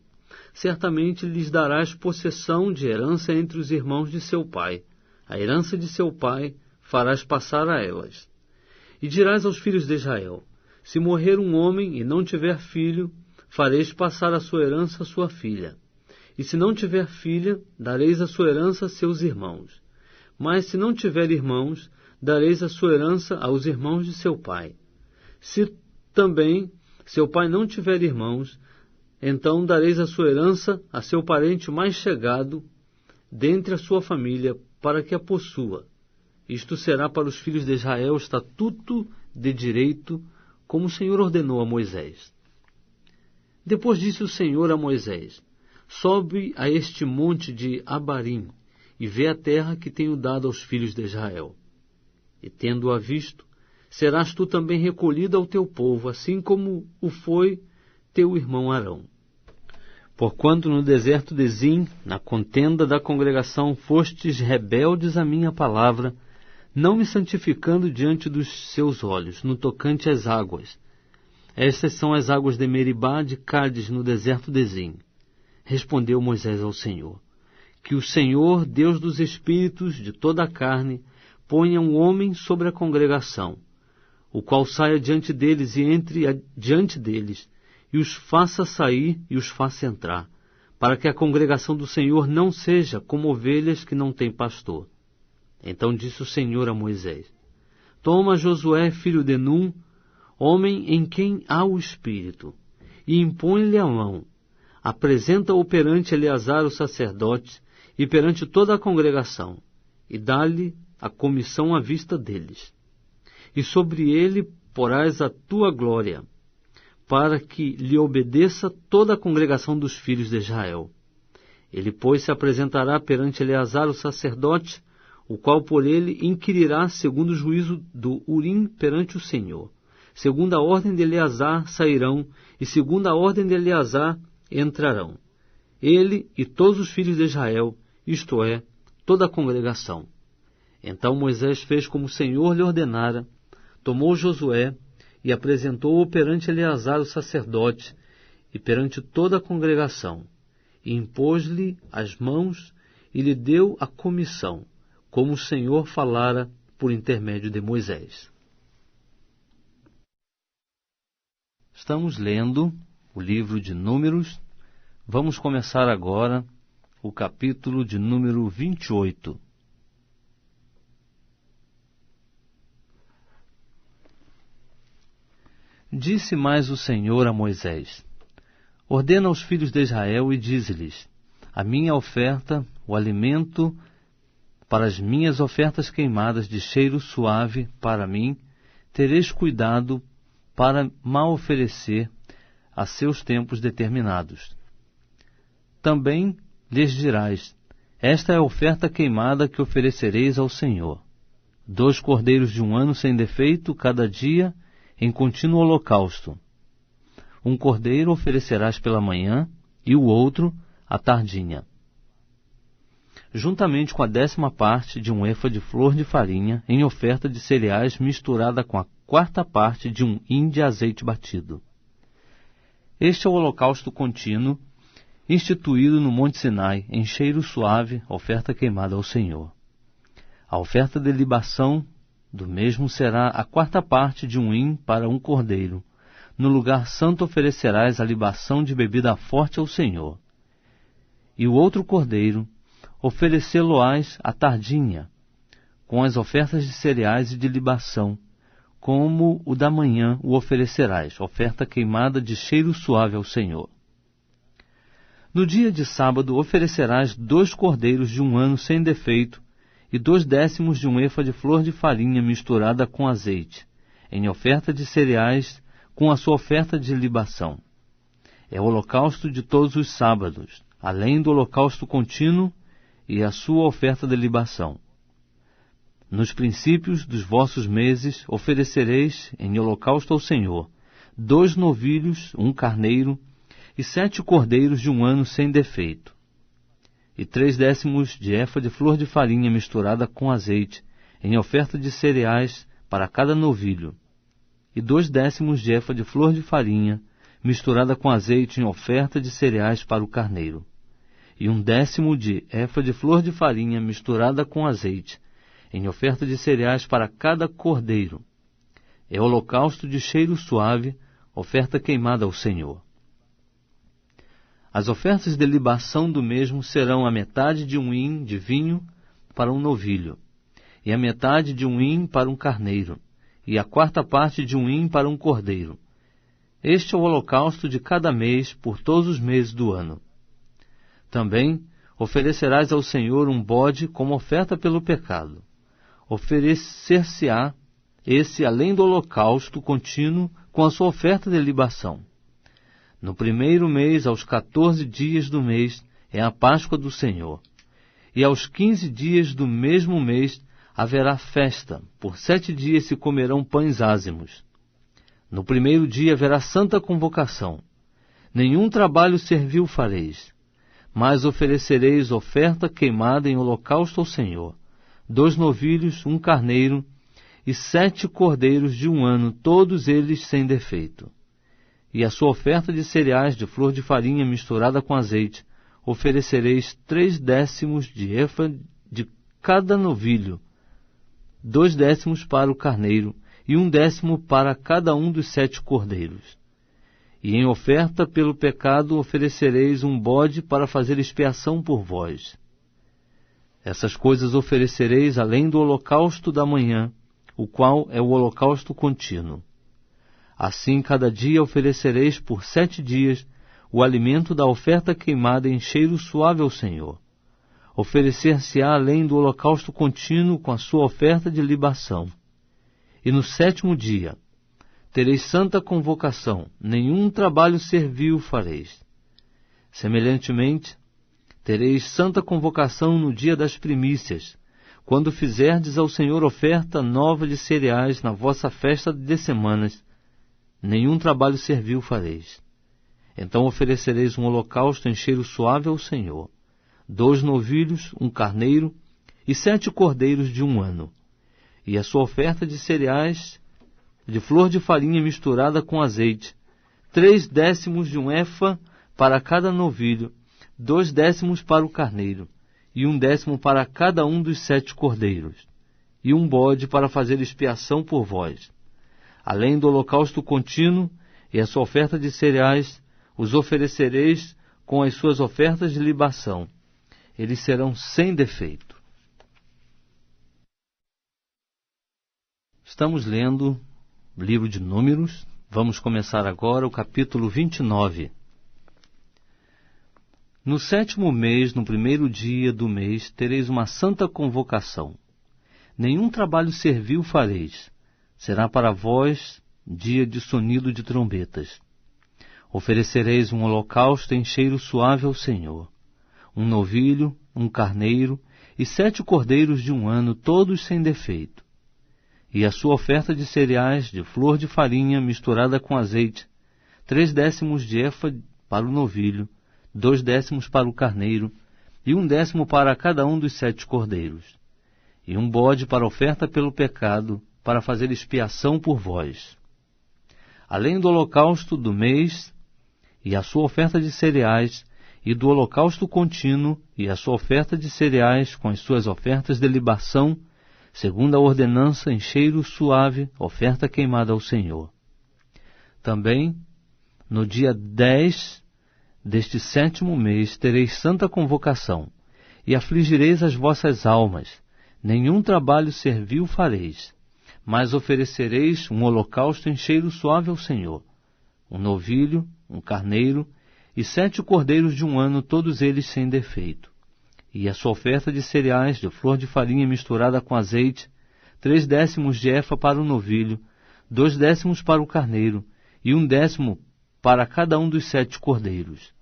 Certamente lhes darás possessão de herança entre os irmãos de seu pai. A herança de seu pai farás passar a elas. E dirás aos filhos de Israel: se morrer um homem e não tiver filho, fareis passar a sua herança à sua filha. E se não tiver filha, dareis a sua herança a seus irmãos. Mas se não tiver irmãos, dareis a sua herança aos irmãos de seu pai. Se também seu pai não tiver irmãos, então dareis a sua herança a seu parente mais chegado dentre a sua família, para que a possua. Isto será para os filhos de Israel estatuto de direito, como o Senhor ordenou a Moisés. Depois disse o Senhor a Moisés: sobe a este monte de Abarim, e vê a terra que tenho dado aos filhos de Israel. E tendo-a visto, serás tu também recolhido ao teu povo, assim como o foi teu irmão Arão. Porquanto no deserto de Zim, na contenda da congregação, fostes rebeldes à minha palavra, não me santificando diante dos seus olhos, no tocante às águas. Estas são as águas de Meribá, de Cádiz, no deserto de Zim. Respondeu Moisés ao Senhor: que o Senhor, Deus dos espíritos de toda a carne, ponha um homem sobre a congregação, o qual saia diante deles e entre diante deles, e os faça sair e os faça entrar, para que a congregação do Senhor não seja como ovelhas que não têm pastor. Então disse o Senhor a Moisés: Toma Josué, filho de Num, homem em quem há o Espírito, e impõe-lhe a mão. Apresenta-o perante Eleazar o sacerdote e perante toda a congregação, e dá-lhe a comissão à vista deles. E sobre ele porás a tua glória, para que lhe obedeça toda a congregação dos filhos de Israel. Ele, pois, se apresentará perante Eleazar o sacerdote, o qual por ele inquirirá segundo o juízo do Urim perante o Senhor. Segundo a ordem de Eleazar sairão, e segundo a ordem de Eleazar entrarão. Ele e todos os filhos de Israel, isto é, toda a congregação. Então Moisés fez como o Senhor lhe ordenara, tomou Josué e apresentou-o perante Eleazar o sacerdote e perante toda a congregação, e impôs-lhe as mãos e lhe deu a comissão, como o Senhor falara por intermédio de Moisés. Estamos lendo o livro de Números. Vamos começar agora o capítulo de número 28. Disse mais o Senhor a Moisés: Ordena aos filhos de Israel e dize-lhes: A minha oferta, o alimento para as minhas ofertas queimadas de cheiro suave para mim, tereis cuidado para mal oferecer a seus tempos determinados. Também lhes dirás: Esta é a oferta queimada que oferecereis ao Senhor. 2 cordeiros de 1 ano sem defeito, cada dia, em contínuo holocausto. 1 cordeiro oferecerás pela manhã, e o outro à tardinha. Juntamente com a 10ª parte de 1 efa de flor de farinha, em oferta de cereais misturada com a 4ª parte de 1 hin de azeite batido. Este é o holocausto contínuo, instituído no Monte Sinai, em cheiro suave, oferta queimada ao Senhor. A oferta de libação do mesmo será a 4ª parte de 1 hin para 1 cordeiro. No lugar santo oferecerás a libação de bebida forte ao Senhor. E o outro cordeiro oferecê-lo-ás à tardinha, com as ofertas de cereais e de libação, como o da manhã o oferecerás, oferta queimada de cheiro suave ao Senhor. No dia de sábado oferecerás 2 cordeiros de 1 ano sem defeito, e 2/10 de 1 efa de flor de farinha misturada com azeite, em oferta de cereais, com a sua oferta de libação. É o holocausto de todos os sábados, além do holocausto contínuo e a sua oferta de libação. Nos princípios dos vossos meses oferecereis em holocausto ao Senhor 2 novilhos, 1 carneiro, e 7 cordeiros de 1 ano sem defeito, e 3/10 de efa de flor de farinha misturada com azeite, em oferta de cereais para cada novilho, e 2/10 de efa de flor de farinha misturada com azeite em oferta de cereais para o carneiro, e 1/10 de efa de flor de farinha misturada com azeite, em oferta de cereais para cada cordeiro. É holocausto de cheiro suave, oferta queimada ao Senhor. As ofertas de libação do mesmo serão a metade de 1 hin de vinho para 1 novilho, e a metade de 1 hin para 1 carneiro, e a 4ª parte de 1 hin para 1 cordeiro. Este é o holocausto de cada mês por todos os meses do ano. Também oferecerás ao Senhor um bode como oferta pelo pecado. Oferecer-se-á esse além do holocausto contínuo com a sua oferta de libação. No primeiro mês, aos 14 dias do mês, é a Páscoa do Senhor. E aos 15 dias do mesmo mês haverá festa. Por 7 dias se comerão pães ázimos. No primeiro dia haverá santa convocação. Nenhum trabalho servil fareis, mas oferecereis oferta queimada em holocausto ao Senhor, 2 novilhos, 1 carneiro, e 7 cordeiros de 1 ano, todos eles sem defeito. E a sua oferta de cereais de flor de farinha misturada com azeite, oferecereis 3/10 de efa de cada novilho, 2 décimos para o carneiro, e 1 décimo para cada um dos 7 cordeiros. E em oferta pelo pecado oferecereis um bode para fazer expiação por vós. Essas coisas oferecereis além do holocausto da manhã, o qual é o holocausto contínuo. Assim cada dia oferecereis por 7 dias o alimento da oferta queimada em cheiro suave ao Senhor. Oferecer-se-á além do holocausto contínuo com a sua oferta de libação. E no 7º dia tereis santa convocação, nenhum trabalho servil fareis. Semelhantemente, tereis santa convocação no dia das primícias, quando fizerdes ao Senhor oferta nova de cereais na vossa festa de semanas, nenhum trabalho servil fareis. Então oferecereis um holocausto em cheiro suave ao Senhor, 2 novilhos, 1 carneiro e 7 cordeiros de 1 ano, e a sua oferta de cereais, de flor de farinha misturada com azeite, 3 décimos de 1 efa para cada novilho, 2 décimos para o carneiro, e 1 décimo para cada um dos 7 cordeiros, e um bode para fazer expiação por vós. Além do holocausto contínuo e a sua oferta de cereais, os oferecereis com as suas ofertas de libação. Eles serão sem defeito. Estamos lendo o livro de Números. Vamos começar agora o capítulo 29. No 7º mês, no 1º dia do mês, tereis uma santa convocação. Nenhum trabalho servil fareis. Será para vós dia de sonido de trombetas. Oferecereis um holocausto em cheiro suave ao Senhor. 1 novilho, 1 carneiro e 7 cordeiros de 1 ano, todos sem defeito. E a sua oferta de cereais, de flor de farinha misturada com azeite, 3 décimos de efa para o novilho, 2 décimos para o carneiro, e 1 décimo para cada um dos 7 cordeiros. E um bode para oferta pelo pecado, para fazer expiação por vós. Além do holocausto do mês, e a sua oferta de cereais, e do holocausto contínuo, e a sua oferta de cereais com as suas ofertas de libação, segundo a ordenança em cheiro suave, oferta queimada ao Senhor. Também, no dia 10 deste 7º mês, tereis santa convocação, e afligireis as vossas almas, nenhum trabalho servil fareis, mas oferecereis um holocausto em cheiro suave ao Senhor, 1 novilho, 1 carneiro, e 7 cordeiros de 1 ano, todos eles sem defeito. E a sua oferta de cereais, de flor de farinha misturada com azeite, 3 décimos de efa para o novilho, 2 décimos para o carneiro, e 1 décimo para cada um dos 7 cordeiros.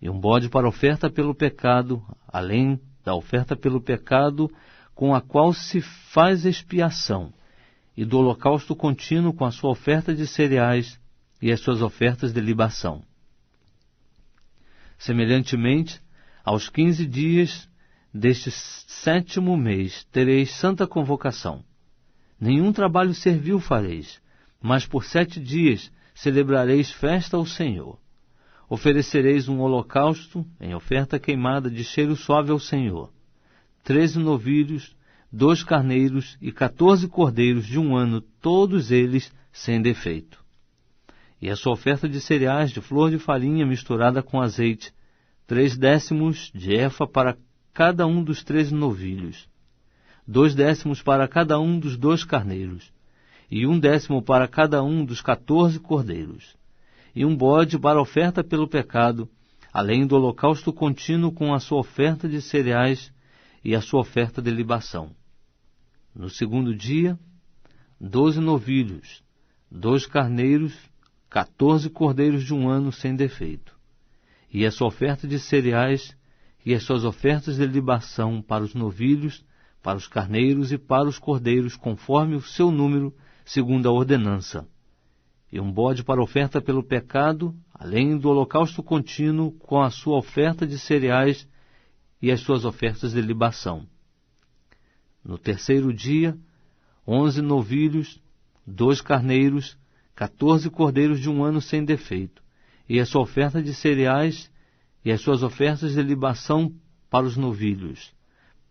E um bode para oferta pelo pecado, além da oferta pelo pecado, com a qual se faz expiação, e do holocausto contínuo com a sua oferta de cereais e as suas ofertas de libação. Semelhantemente, aos 15 dias deste 7º mês tereis santa convocação. Nenhum trabalho servil fareis, mas por 7 dias celebrareis festa ao Senhor. Oferecereis um holocausto em oferta queimada de cheiro suave ao Senhor, 13 novilhos, 2 carneiros e 14 cordeiros de 1 ano, todos eles sem defeito. E a sua oferta de cereais, de flor de farinha misturada com azeite, 3 décimos de efa para cada um dos 13 novilhos, 2 décimos para cada um dos 2 carneiros, e 1 décimo para cada um dos 14 cordeiros, e um bode para oferta pelo pecado, além do holocausto contínuo com a sua oferta de cereais e a sua oferta de libação. No 2º dia, 12 novilhos, 2 carneiros, 14 cordeiros de 1 ano sem defeito, e a sua oferta de cereais e as suas ofertas de libação para os novilhos, para os carneiros e para os cordeiros, conforme o seu número, segundo a ordenança. E um bode para oferta pelo pecado, além do holocausto contínuo com a sua oferta de cereais e as suas ofertas de libação. No 3º dia, 11 novilhos, 2 carneiros, 14 cordeiros de 1 ano sem defeito, e a sua oferta de cereais e as suas ofertas de libação para os novilhos,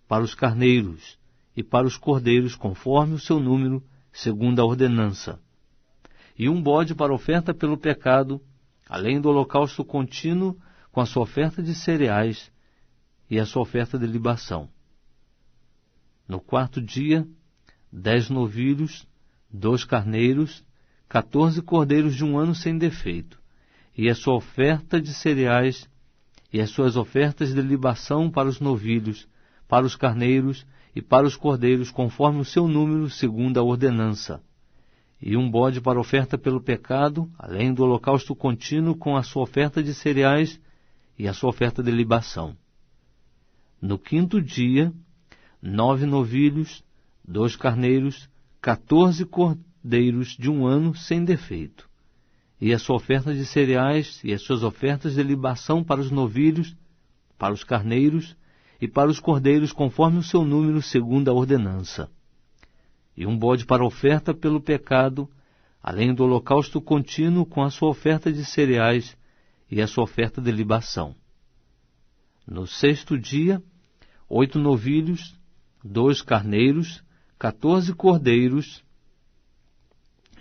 para os carneiros e para os cordeiros, conforme o seu número, segundo a ordenança. E um bode para oferta pelo pecado, além do holocausto contínuo, com a sua oferta de cereais e a sua oferta de libação. No 4º dia, 10 novilhos, 2 carneiros, 14 cordeiros de 1 ano sem defeito, e a sua oferta de cereais e as suas ofertas de libação para os novilhos, para os carneiros e para os cordeiros, conforme o seu número, segundo a ordenança. E um bode para oferta pelo pecado, além do holocausto contínuo com a sua oferta de cereais e a sua oferta de libação. No 5º dia, 9 novilhos, 2 carneiros, 14 cordeiros de 1 ano sem defeito, e a sua oferta de cereais e as suas ofertas de libação para os novilhos, para os carneiros e para os cordeiros, conforme o seu número, segundo a ordenança. E um bode para oferta pelo pecado, além do holocausto contínuo com a sua oferta de cereais e a sua oferta de libação. No 6º dia, 8 novilhos, 2 carneiros, 14 cordeiros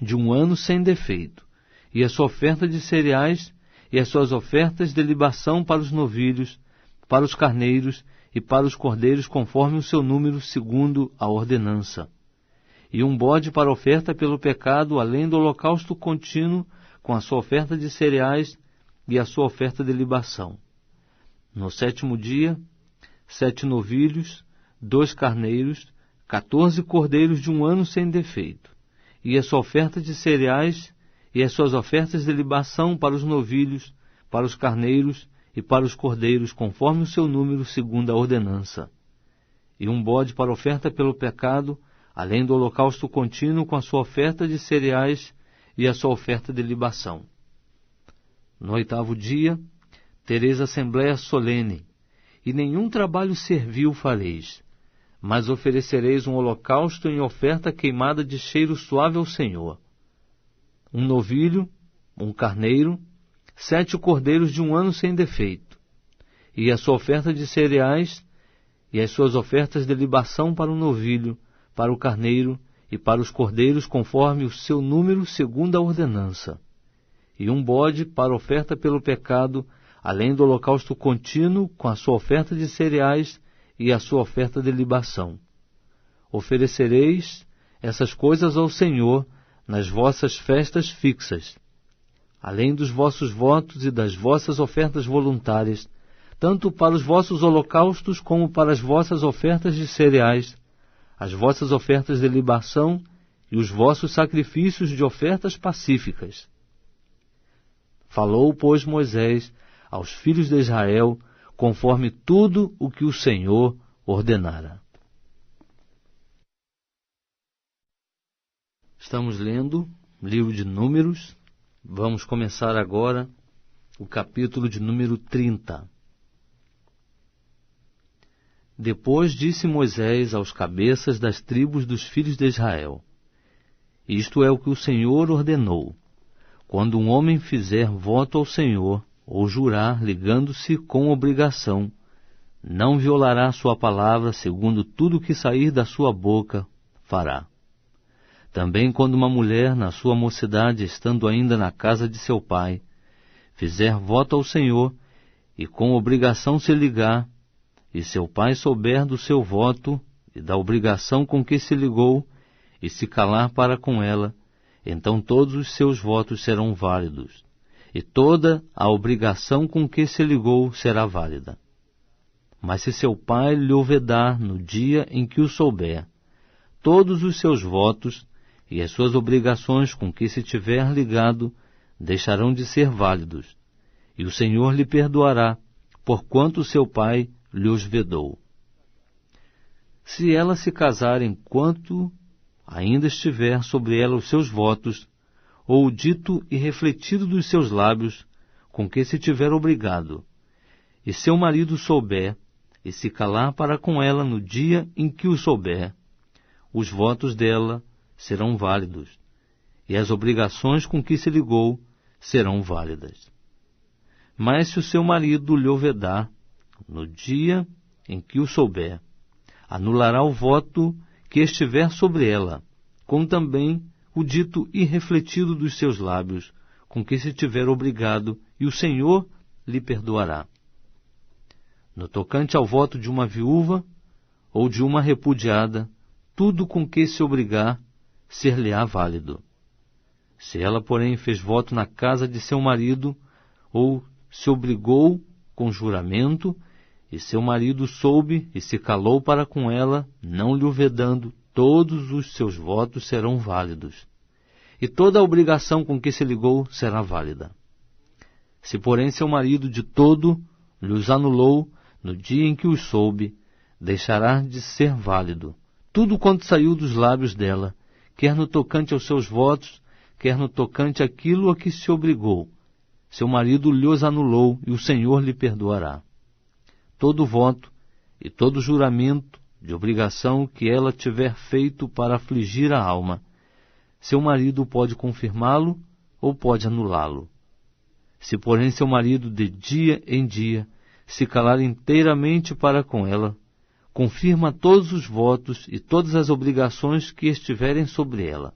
de 1 ano sem defeito, e a sua oferta de cereais e as suas ofertas de libação para os novilhos, para os carneiros e para os cordeiros, conforme o seu número, segundo a ordenança. E um bode para oferta pelo pecado, além do holocausto contínuo, com a sua oferta de cereais e a sua oferta de libação. No 7º dia, 7 novilhos, 2 carneiros, 14 cordeiros de 1 ano sem defeito, e a sua oferta de cereais e as suas ofertas de libação para os novilhos, para os carneiros e para os cordeiros, conforme o seu número, segundo a ordenança. E um bode para oferta pelo pecado, além do holocausto contínuo com a sua oferta de cereais e a sua oferta de libação. No 8º dia, tereis assembléia solene, e nenhum trabalho servil fareis, mas oferecereis um holocausto em oferta queimada de cheiro suave ao Senhor. Um novilho, um carneiro, 7 cordeiros de 1 ano sem defeito, e a sua oferta de cereais e as suas ofertas de libação para o novilho, para o carneiro e para os cordeiros, conforme o seu número, segundo a ordenança. E um bode para oferta pelo pecado, além do holocausto contínuo com a sua oferta de cereais e a sua oferta de libação. Oferecereis essas coisas ao Senhor nas vossas festas fixas, além dos vossos votos e das vossas ofertas voluntárias, tanto para os vossos holocaustos como para as vossas ofertas de cereais, as vossas ofertas de libação e os vossos sacrifícios de ofertas pacíficas. Falou, pois, Moisés aos filhos de Israel, conforme tudo o que o Senhor ordenara. Estamos lendo o livro de Números. Vamos começar agora o capítulo de número 30. Depois disse Moisés aos cabeças das tribos dos filhos de Israel: Isto é o que o Senhor ordenou. Quando um homem fizer voto ao Senhor, ou jurar, ligando-se com obrigação, não violará sua palavra, segundo tudo que sair da sua boca, fará. Também quando uma mulher, na sua mocidade, estando ainda na casa de seu pai, fizer voto ao Senhor, e com obrigação se ligar, e seu pai souber do seu voto e da obrigação com que se ligou, e se calar para com ela, então todos os seus votos serão válidos, e toda a obrigação com que se ligou será válida. Mas se seu pai lhe o vedar no dia em que o souber, todos os seus votos e as suas obrigações com que se tiver ligado deixarão de ser válidos, e o Senhor lhe perdoará, porquanto seu pai lhe os vedou. Se ela se casar enquanto ainda estiver sobre ela os seus votos, ou o dito e refletido dos seus lábios, com que se tiver obrigado, e seu marido souber, e se calar para com ela no dia em que o souber, os votos dela serão válidos, e as obrigações com que se ligou serão válidas. Mas se o seu marido lhe o vedar, no dia em que o souber, anulará o voto que estiver sobre ela, como também o dito irrefletido dos seus lábios, com que se tiver obrigado, e o Senhor lhe perdoará. No tocante ao voto de uma viúva ou de uma repudiada, tudo com que se obrigar, ser-lhe-á válido. Se ela, porém, fez voto na casa de seu marido, ou se obrigou com juramento, e seu marido soube e se calou para com ela, não lhe o vedando, todos os seus votos serão válidos, e toda a obrigação com que se ligou será válida. Se, porém, seu marido de todo lhos anulou, no dia em que os soube, deixará de ser válido tudo quanto saiu dos lábios dela, quer no tocante aos seus votos, quer no tocante àquilo a que se obrigou. Seu marido lhos anulou, e o Senhor lhe perdoará. Todo voto e todo juramento de obrigação que ela tiver feito para afligir a alma, seu marido pode confirmá-lo ou pode anulá-lo. Se, porém, seu marido de dia em dia se calar inteiramente para com ela, confirma todos os votos e todas as obrigações que estiverem sobre ela.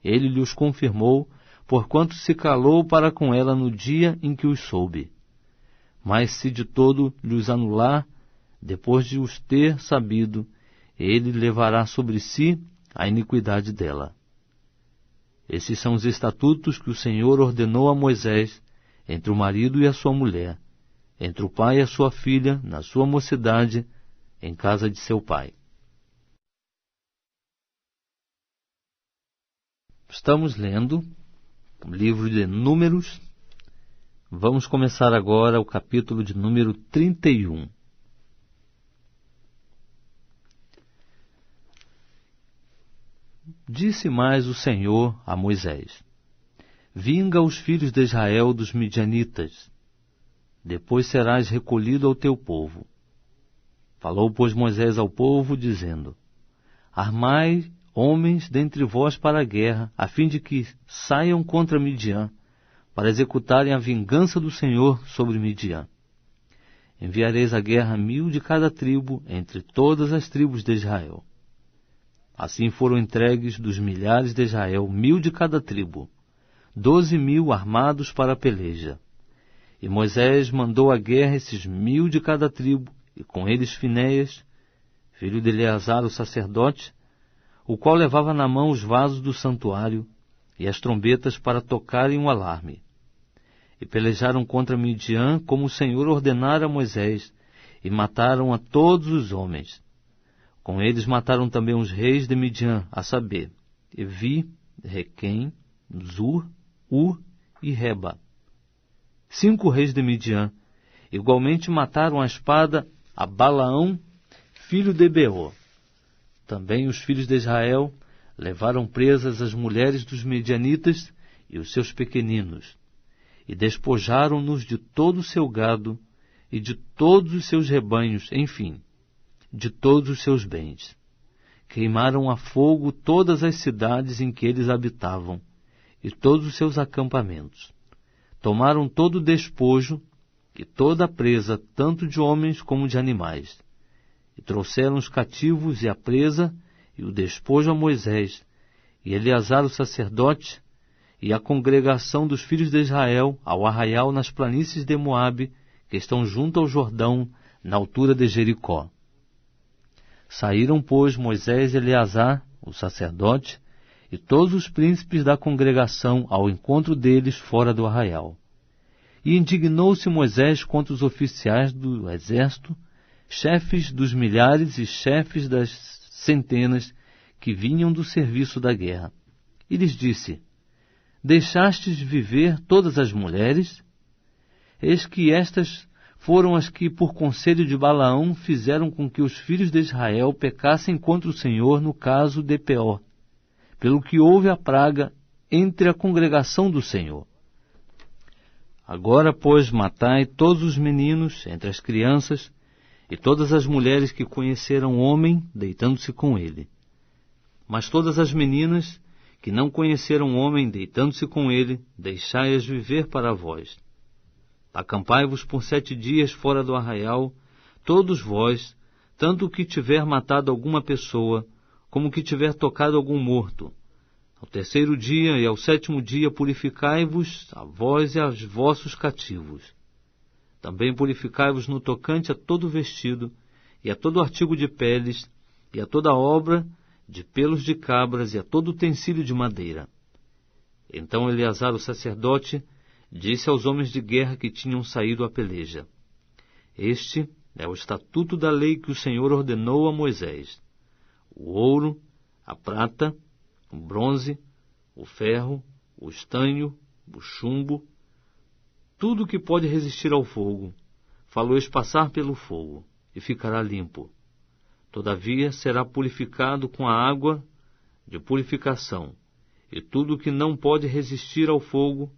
Ele lhes confirmou, porquanto se calou para com ela no dia em que os soube. Mas se de todo lhes anular, depois de os ter sabido, ele levará sobre si a iniquidade dela. Esses são os estatutos que o Senhor ordenou a Moisés, entre o marido e a sua mulher, entre o pai e a sua filha, na sua mocidade, em casa de seu pai. Estamos lendo o livro de Números. Vamos começar agora o capítulo de número 31. Disse mais o Senhor a Moisés: vinga os filhos de Israel dos midianitas, depois serás recolhido ao teu povo. Falou, pois, Moisés ao povo, dizendo: armai homens dentre vós para a guerra, a fim de que saiam contra Midian, para executarem a vingança do Senhor sobre Midian. Enviareis à guerra 1000 de cada tribo, entre todas as tribos de Israel. Assim foram entregues dos milhares de Israel 1000 de cada tribo, 12.000 armados para a peleja. E Moisés mandou à guerra esses 1000 de cada tribo, e com eles Finéias, filho de Eleazar o sacerdote, o qual levava na mão os vasos do santuário e as trombetas para tocarem um alarme. E pelejaram contra Midian, como o Senhor ordenara a Moisés, e mataram a todos os homens. Com eles mataram também os reis de Midian, a saber, Evi, Requém, Zur, Ur e Reba. 5 reis de Midian. Igualmente mataram a espada a Balaão, filho de Beor. Também os filhos de Israel levaram presas as mulheres dos medianitas e os seus pequeninos, e despojaram-nos de todo o seu gado e de todos os seus rebanhos, enfim, de todos os seus bens. Queimaram a fogo todas as cidades em que eles habitavam e todos os seus acampamentos. Tomaram todo o despojo e toda a presa, tanto de homens como de animais. E trouxeram os cativos e a presa e o despojo a Moisés, e Eleazar o sacerdote, e a congregação dos filhos de Israel ao arraial nas planícies de Moabe, que estão junto ao Jordão, na altura de Jericó. Saíram, pois, Moisés e Eleazar, o sacerdote, e todos os príncipes da congregação ao encontro deles fora do arraial. E indignou-se Moisés contra os oficiais do exército, chefes dos milhares e chefes das centenas que vinham do serviço da guerra. E lhes disse: deixastes viver todas as mulheres? Eis que estas foram as que, por conselho de Balaão, fizeram com que os filhos de Israel pecassem contra o Senhor no caso de Peor, pelo que houve a praga entre a congregação do Senhor. Agora, pois, matai todos os meninos entre as crianças e todas as mulheres que conheceram homem, deitando-se com ele. Mas todas as meninas que não conheceram homem, deitando-se com ele, deixai-as viver para vós. Acampai-vos por 7 dias fora do arraial, todos vós, tanto o que tiver matado alguma pessoa, como que tiver tocado algum morto. Ao terceiro dia e ao sétimo dia purificai-vos, a vós e aos vossos cativos. Também purificai-vos no tocante a todo vestido, e a todo artigo de peles, e a toda obra de pelos de cabras, e a todo utensílio de madeira. Então Eleazar o sacerdote disse aos homens de guerra que tinham saído à peleja: Este é o estatuto da lei que o Senhor ordenou a Moisés: o ouro, a prata, o bronze, o ferro, o estanho, o chumbo, tudo que pode resistir ao fogo, fá-lo-eis passar pelo fogo, e ficará limpo. Todavia será purificado com a água de purificação, e tudo que não pode resistir ao fogo,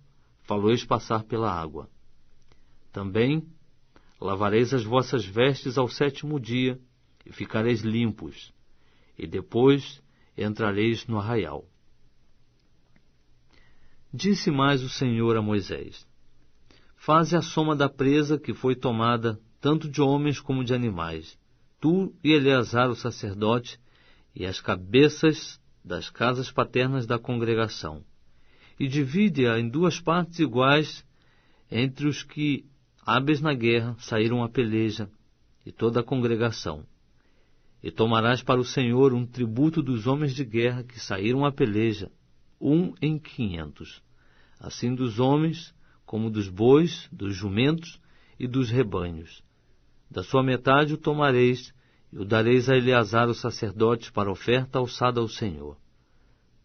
fá-lo-eis passar pela água. Também lavareis as vossas vestes ao sétimo dia, e ficareis limpos, e depois entrareis no arraial. Disse mais o Senhor a Moisés: Faze a soma da presa que foi tomada, tanto de homens como de animais, tu e Eleazar o sacerdote, e as cabeças das casas paternas da congregação, e divide-a em 2 partes iguais entre os que, hábeis na guerra, saíram à peleja, e toda a congregação. E tomarás para o Senhor um tributo dos homens de guerra que saíram à peleja, 1 em 500, assim dos homens como dos bois, dos jumentos e dos rebanhos. Da sua metade o tomareis, e o dareis a Eleazar o sacerdote para oferta alçada ao Senhor.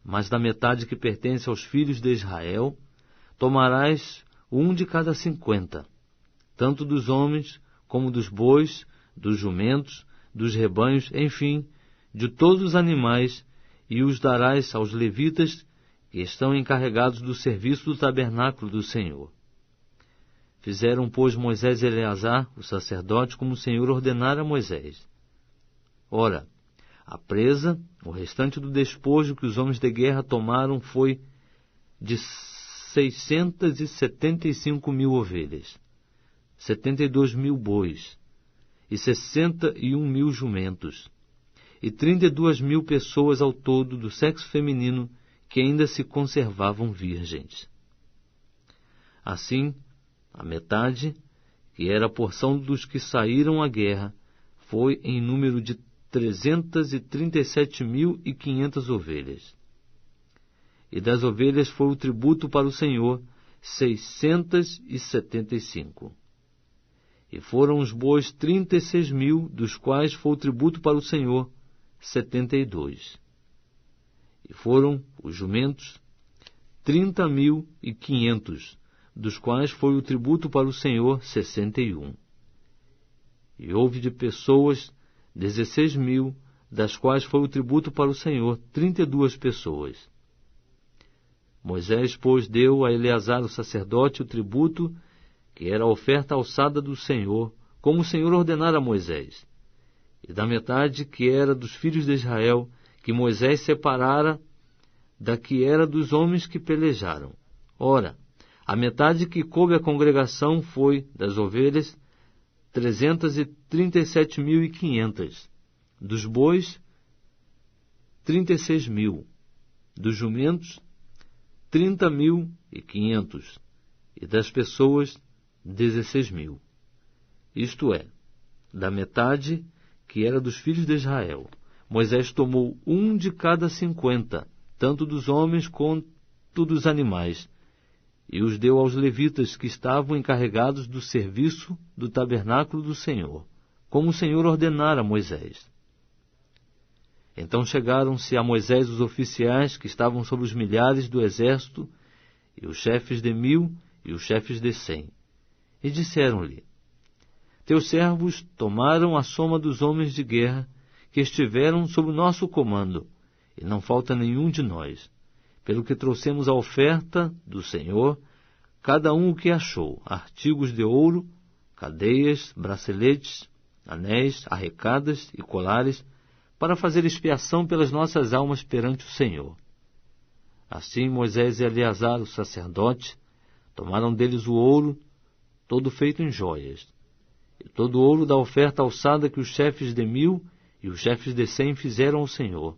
Mas da metade que pertence aos filhos de Israel, tomarás 1 de cada 50, tanto dos homens como dos bois, dos jumentos, dos rebanhos, enfim, de todos os animais, e os darás aos levitas que estão encarregados do serviço do tabernáculo do Senhor. Fizeram, pois, Moisés e Eleazar, o sacerdote, como o Senhor ordenara a Moisés. Ora, a presa, o restante do despojo que os homens de guerra tomaram foi de 675.000 ovelhas, 72.000 bois, e 61.000 jumentos, e 32.000 pessoas ao todo do sexo feminino que ainda se conservavam virgens. Assim, a metade, que era a porção dos que saíram à guerra, foi em número de 337.500 ovelhas. E das ovelhas foi o tributo para o Senhor, 675. E foram os bois 36.000, dos quais foi o tributo para o Senhor, 72. E foram os jumentos 30.500, dos quais foi o tributo para o Senhor, 61. E houve de pessoas 16.000, das quais foi o tributo para o Senhor, 32 pessoas. Moisés, pois, deu a Eleazar o sacerdote o tributo, que era a oferta alçada do Senhor, como o Senhor ordenara a Moisés. E da metade que era dos filhos de Israel, que Moisés separara da que era dos homens que pelejaram. Ora, a metade que coube à congregação foi, das ovelhas, 337.500, dos bois, 36.000, dos jumentos, 30.500, e das pessoas, 16.000. Isto é, da metade que era dos filhos de Israel, Moisés tomou 1 de cada 50, tanto dos homens quanto dos animais, e os deu aos levitas que estavam encarregados do serviço do tabernáculo do Senhor, como o Senhor ordenara a Moisés. Então chegaram-se a Moisés os oficiais que estavam sobre os milhares do exército, e os chefes de 1.000 e os chefes de 100, e disseram-lhe: Teus servos tomaram a soma dos homens de guerra que estiveram sob o nosso comando, e não falta nenhum de nós, pelo que trouxemos a oferta do Senhor, cada um o que achou, artigos de ouro, cadeias, braceletes, anéis, arrecadas e colares, para fazer expiação pelas nossas almas perante o Senhor. Assim Moisés e Eleazar, o sacerdote, tomaram deles o ouro, todo feito em joias, e todo o ouro da oferta alçada que os chefes de 1.000 e os chefes de 100 fizeram ao Senhor,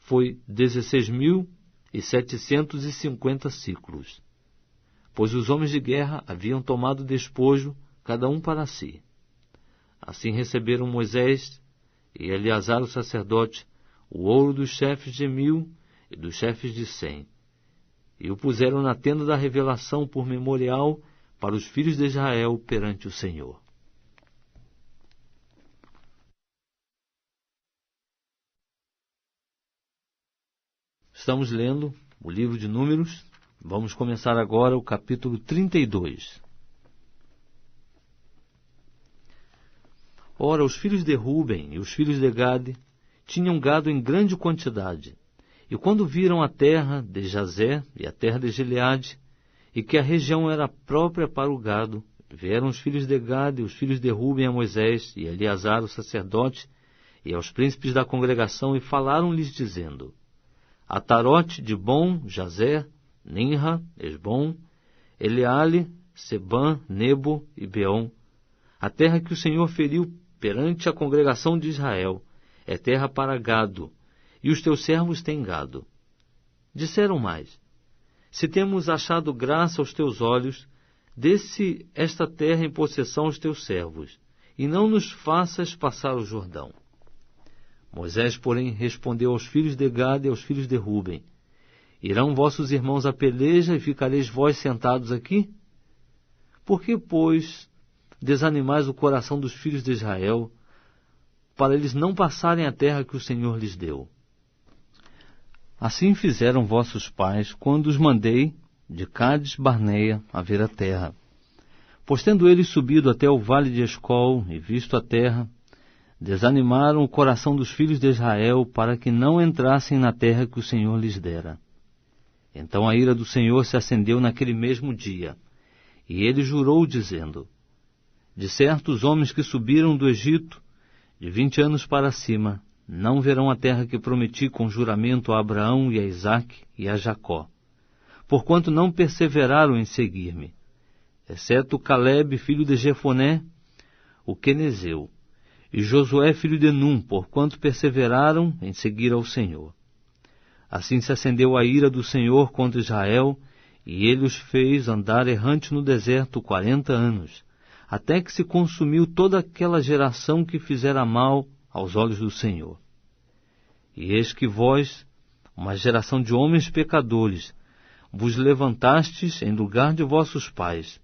foi 16.750 siclos, pois os homens de guerra haviam tomado despojo, cada um para si. Assim receberam Moisés e Eleazar o sacerdote o ouro dos chefes de 1.000 e dos chefes de 100, e o puseram na tenda da revelação por memorial para os filhos de Israel perante o Senhor. Estamos lendo o livro de Números. Vamos começar agora o capítulo 32. Ora, os filhos de Ruben e os filhos de Gade tinham gado em grande quantidade, e quando viram a terra de Jazé e a terra de Gileade, e que a região era própria para o gado, vieram os filhos de Gade e os filhos de Ruben a Moisés e a Eleazar o sacerdote e aos príncipes da congregação, e falaram-lhes dizendo: Atarote, Dibom, Jazer, Ninra, Esbom, Eleale, Sebã, Nebo e Beom, a terra que o Senhor feriu perante a congregação de Israel, é terra para gado, e os teus servos têm gado. Disseram mais: Se temos achado graça aos teus olhos, dê-se esta terra em possessão aos teus servos, e não nos faças passar o Jordão. Moisés, porém, respondeu aos filhos de Gade e aos filhos de Ruben: Irão vossos irmãos à peleja e ficareis vós sentados aqui? Por que, pois, desanimais o coração dos filhos de Israel, para eles não passarem a terra que o Senhor lhes deu? Assim fizeram vossos pais, quando os mandei de Cádiz Barneia a ver a terra. Pois tendo eles subido até o vale de Escol e visto a terra, desanimaram o coração dos filhos de Israel para que não entrassem na terra que o Senhor lhes dera. Então a ira do Senhor se acendeu naquele mesmo dia, e ele jurou, dizendo: De certo, os homens que subiram do Egito, de 20 anos para cima, não verão a terra que prometi com juramento a Abraão e a Isaque e a Jacó, porquanto não perseveraram em seguir-me, exceto Caleb, filho de Jefoné, o quenezeu, e Josué, filho de Num, porquanto perseveraram em seguir ao Senhor. Assim se acendeu a ira do Senhor contra Israel, e ele os fez andar errante no deserto 40 anos, até que se consumiu toda aquela geração que fizera mal aos olhos do Senhor. E eis que vós, uma geração de homens pecadores, vos levantastes em lugar de vossos pais,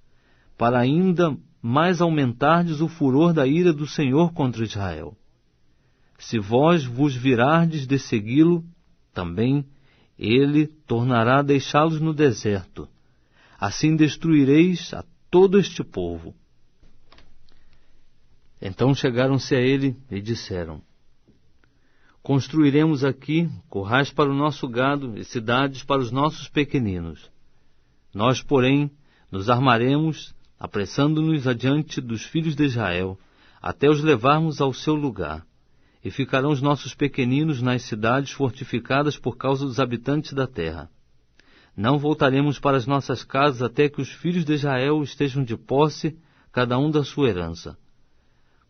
para ainda mais aumentardes o furor da ira do Senhor contra Israel. Se vós vos virardes de segui-lo, também ele tornará a deixá-los no deserto. Assim destruireis a todo este povo. Então chegaram-se a ele e disseram: Construiremos aqui currais para o nosso gado e cidades para os nossos pequeninos. Nós, porém, nos armaremos, apressando-nos adiante dos filhos de Israel, até os levarmos ao seu lugar, e ficarão os nossos pequeninos nas cidades fortificadas por causa dos habitantes da terra. Não voltaremos para as nossas casas até que os filhos de Israel estejam de posse, cada um da sua herança,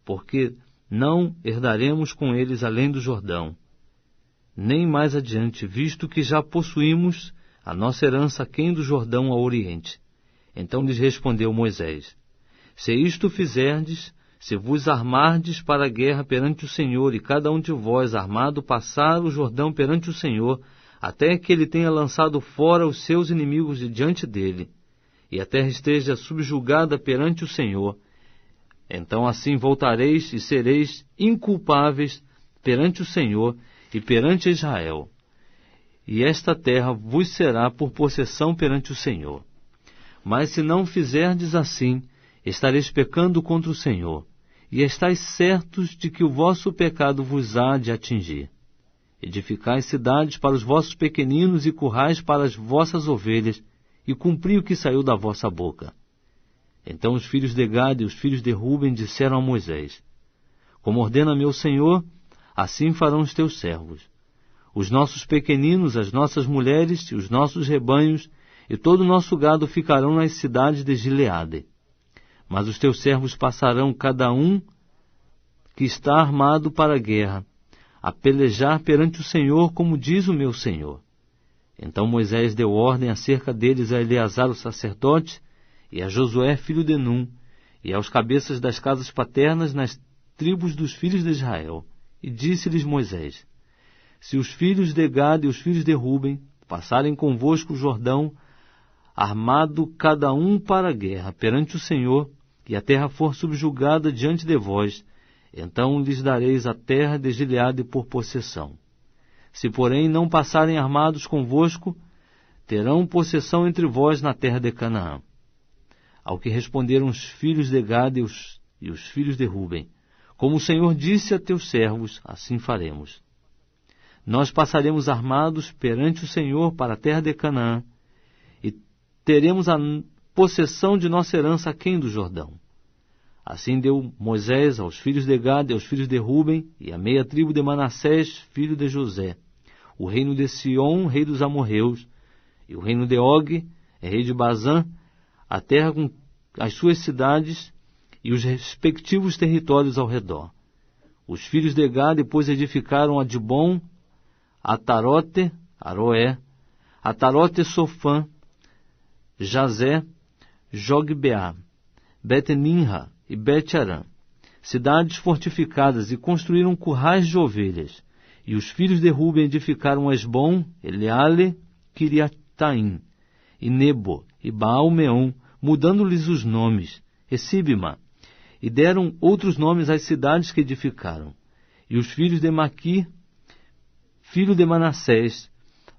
porque não herdaremos com eles além do Jordão, nem mais adiante, visto que já possuímos a nossa herança aquém do Jordão ao oriente. Então lhes respondeu Moisés: Se isto fizerdes, se vos armardes para a guerra perante o Senhor, e cada um de vós armado passar o Jordão perante o Senhor, até que ele tenha lançado fora os seus inimigos de diante dele, e a terra esteja subjugada perante o Senhor, então assim voltareis e sereis inculpáveis perante o Senhor e perante Israel, e esta terra vos será por possessão perante o Senhor. Mas se não fizerdes assim, estareis pecando contra o Senhor, e estáis certos de que o vosso pecado vos há de atingir. Edificai cidades para os vossos pequeninos e currais para as vossas ovelhas, e cumpri o que saiu da vossa boca. Então os filhos de Gade e os filhos de Ruben disseram a Moisés: Como ordena meu Senhor, assim farão os teus servos. Os nossos pequeninos, as nossas mulheres e os nossos rebanhos e todo o nosso gado ficarão nas cidades de Gileade. Mas os teus servos passarão, cada um que está armado para a guerra, a pelejar perante o Senhor, como diz o meu Senhor. Então Moisés deu ordem acerca deles a Eleazar o sacerdote, e a Josué filho de Num, e aos cabeças das casas paternas nas tribos dos filhos de Israel. E disse-lhes Moisés: se os filhos de Gad e os filhos de Ruben passarem convosco o Jordão, armado cada um para a guerra perante o Senhor, e a terra for subjugada diante de vós, então lhes dareis a terra de Gileade por possessão. Se, porém, não passarem armados convosco, terão possessão entre vós na terra de Canaã. Ao que responderam os filhos de Gad e os filhos de Ruben: como o Senhor disse a teus servos, assim faremos. Nós passaremos armados perante o Senhor para a terra de Canaã, e teremos a possessão de nossa herança aquém do Jordão. Assim deu Moisés aos filhos de Gad e aos filhos de Ruben, e à meia tribo de Manassés, filho de José, o reino de Sion, rei dos amorreus, e o reino de Og, rei de Bazã, a terra com as suas cidades e os respectivos territórios ao redor. Os filhos de Gad depois edificaram a Dibon, Atarote, Aroé, Atarote Sofã, Jazé, Jogbeá, Bet-Ninra e Bet-Arã, cidades fortificadas, e construíram currais de ovelhas. E os filhos de Ruben edificaram Esbom, Eleale, Kiriataim, e Nebo, e Baal-Meon, mudando-lhes os nomes, e Sibma, e deram outros nomes às cidades que edificaram. E os filhos de Maqui, filho de Manassés,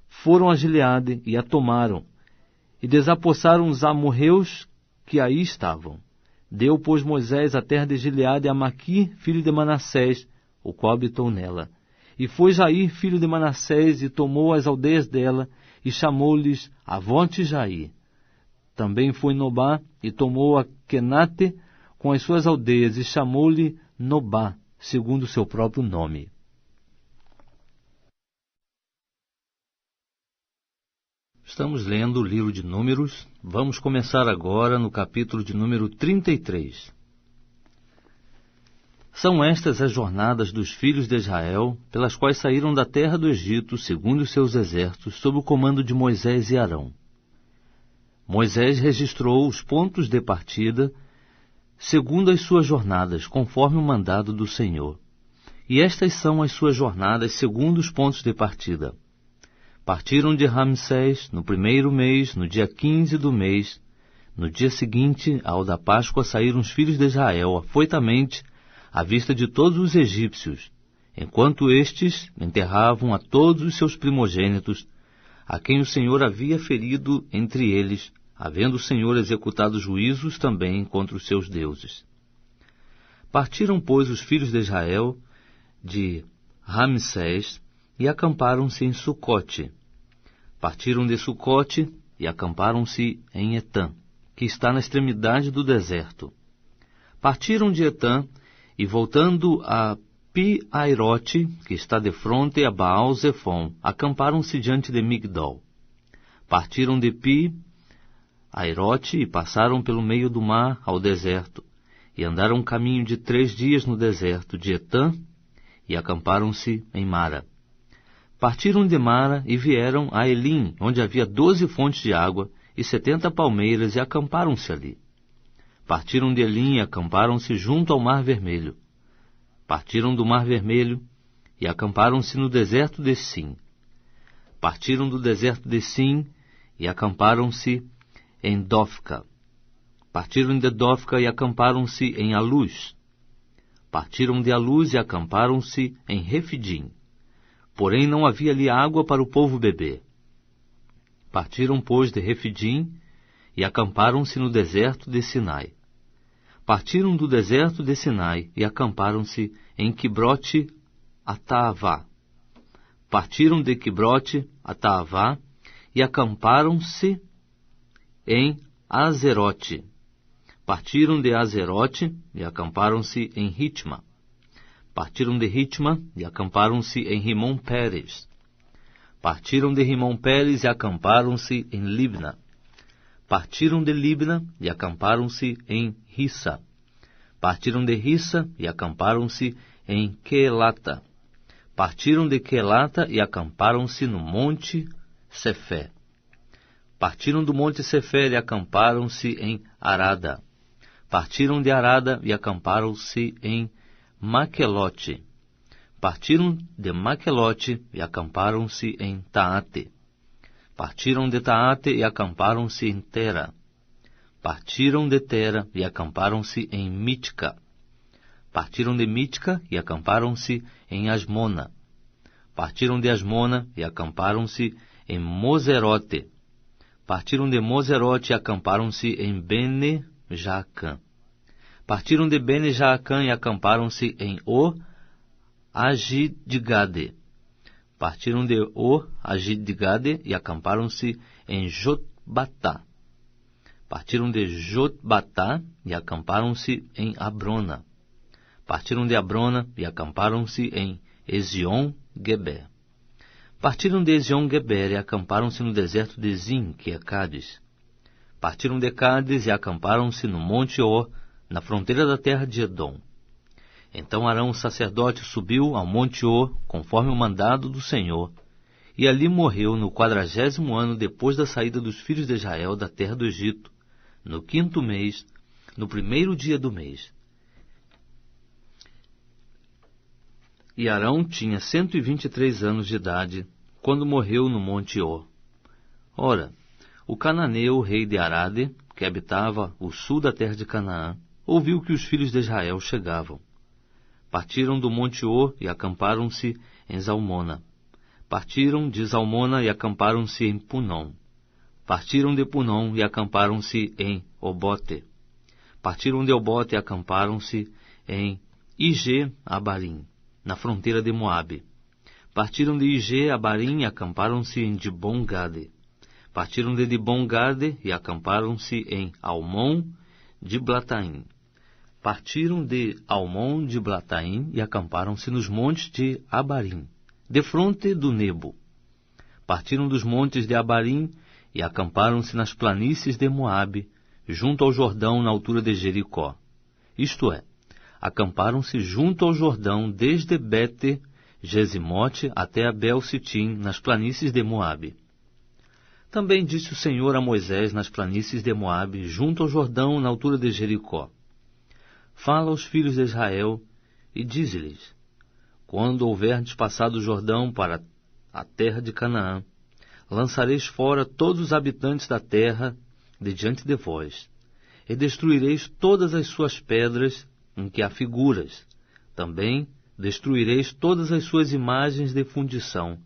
foram a Gileade e a tomaram, e desapossaram os amorreus que aí estavam. Deu, pois, Moisés a terra de Gileade a Maqui, filho de Manassés, o qual habitou nela. E foi Jair, filho de Manassés, e tomou as aldeias dela, e chamou-lhes Avonte Jair. Também foi Nobá, e tomou a Quenate com as suas aldeias, e chamou-lhe Nobá, segundo o seu próprio nome. Estamos lendo o livro de Números. Vamos começar agora no capítulo de número 33. São estas as jornadas dos filhos de Israel, pelas quais saíram da terra do Egito, segundo os seus exércitos, sob o comando de Moisés e Arão. Moisés registrou os pontos de partida, segundo as suas jornadas, conforme o mandado do Senhor. E estas são as suas jornadas, segundo os pontos de partida. Partiram de Ramsés no primeiro mês, no dia 15 do mês. No dia seguinte, ao da Páscoa, saíram os filhos de Israel, afoitamente, à vista de todos os egípcios, enquanto estes enterravam a todos os seus primogênitos, a quem o Senhor havia ferido entre eles, havendo o Senhor executado juízos também contra os seus deuses. Partiram, pois, os filhos de Israel de Ramsés, e acamparam-se em Sucote. Partiram de Sucote e acamparam-se em Etã, que está na extremidade do deserto. Partiram de Etã e, voltando a Pi-Airote, que está defronte a Baal-Zefon, acamparam-se diante de Migdol. Partiram de Pi-Airote e passaram pelo meio do mar ao deserto, e andaram um caminho de 3 dias no deserto de Etã, e acamparam-se em Mara. Partiram de Mara e vieram a Elim, onde havia 12 fontes de água e 70 palmeiras, e acamparam-se ali. Partiram de Elim e acamparam-se junto ao Mar Vermelho. Partiram do Mar Vermelho e acamparam-se no deserto de Sim. Partiram do deserto de Sim e acamparam-se em Dofca. Partiram de Dofca e acamparam-se em Aluz. Partiram de Aluz e acamparam-se em Refidim. Porém não havia ali água para o povo beber. Partiram, pois, de Refidim e acamparam-se no deserto de Sinai. Partiram do deserto de Sinai e acamparam-se em Quibrote Ataavá. Partiram de Quibrote Ataavá e acamparam-se em Azerote. Partiram de Azerote e acamparam-se em Ritma. Partiram de Ritma e acamparam-se em Rimon-Pérez. Partiram de Rimon-Pérez e acamparam-se em Libna. Partiram de Libna e acamparam-se em Rissa. Partiram de Rissa e acamparam-se em Quelata. Partiram de Quelata e acamparam-se no monte Sefé. Partiram do monte Sefé e acamparam-se em Arada. Partiram de Arada e acamparam-se em Maquelote. Partiram de Maquelote e acamparam-se em Taate. Partiram de Taate e acamparam-se em Tera. Partiram de Tera e acamparam-se em Mítica. Partiram de Mítica e acamparam-se em Asmona. Partiram de Asmona e acamparam-se em Moserote. Partiram de Moserote e acamparam-se em Bene-Jaacã. Partiram de Bene-Jaacã e acamparam-se em O-Agidgade. Partiram de O-Agidgade e acamparam-se em Jotbatá. Partiram de Jotbatá e acamparam-se em Abrona. Partiram de Abrona e acamparam-se em Ezion-Geber. Partiram de Ezion-Geber e acamparam-se no deserto de Zim, que é Cádiz. Partiram de Cádiz e acamparam-se no monte Or, na fronteira da terra de Edom. Então Arão, o sacerdote, subiu ao monte Or, conforme o mandado do Senhor, e ali morreu no 40º ano depois da saída dos filhos de Israel da terra do Egito, no 5º mês, no 1º dia do mês. E Arão tinha 123 anos de idade, quando morreu no monte Or. Ora, o cananeu, rei de Arade, que habitava o sul da terra de Canaã, ouviu que os filhos de Israel chegavam. Partiram do monte Or e acamparam-se em Zalmona. Partiram de Zalmona e acamparam-se em Punom. Partiram de Punom e acamparam-se em Obote. Partiram de Obote e acamparam-se em Ige-Abarim, na fronteira de Moabe. Partiram de Ige-Abarim e acamparam-se em Dibon-Gade. Partiram de Dibon-Gade e acamparam-se em Almon-Diblataim. Partiram de Almon-Diblataim e acamparam-se nos montes de Abarim, defronte do Nebo. Partiram dos montes de Abarim e acamparam-se nas planícies de Moabe, junto ao Jordão, na altura de Jericó. Isto é, acamparam-se junto ao Jordão, desde Bete-Gesimote até Abel-Sitim, nas planícies de Moabe. Também disse o Senhor a Moisés nas planícies de Moabe, junto ao Jordão, na altura de Jericó: Fala aos filhos de Israel e dize-lhes: Quando houverdes passado o Jordão para a terra de Canaã, lançareis fora todos os habitantes da terra de diante de vós, e destruireis todas as suas pedras em que há figuras. Também destruireis todas as suas imagens de fundição,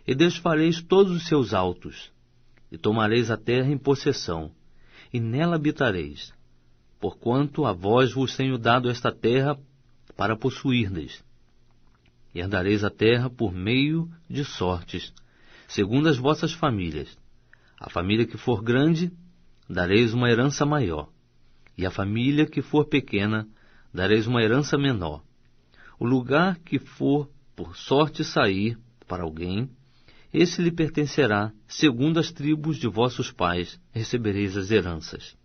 e desfareis todos os seus altos, e tomareis a terra em possessão, e nela habitareis, porquanto a vós vos tenho dado esta terra para possuirdes. E herdareis a terra por meio de sortes, segundo as vossas famílias. A família que for grande, dareis uma herança maior, e a família que for pequena, dareis uma herança menor. O lugar que for por sorte sair para alguém, esse lhe pertencerá, segundo as tribos de vossos pais, recebereis as heranças.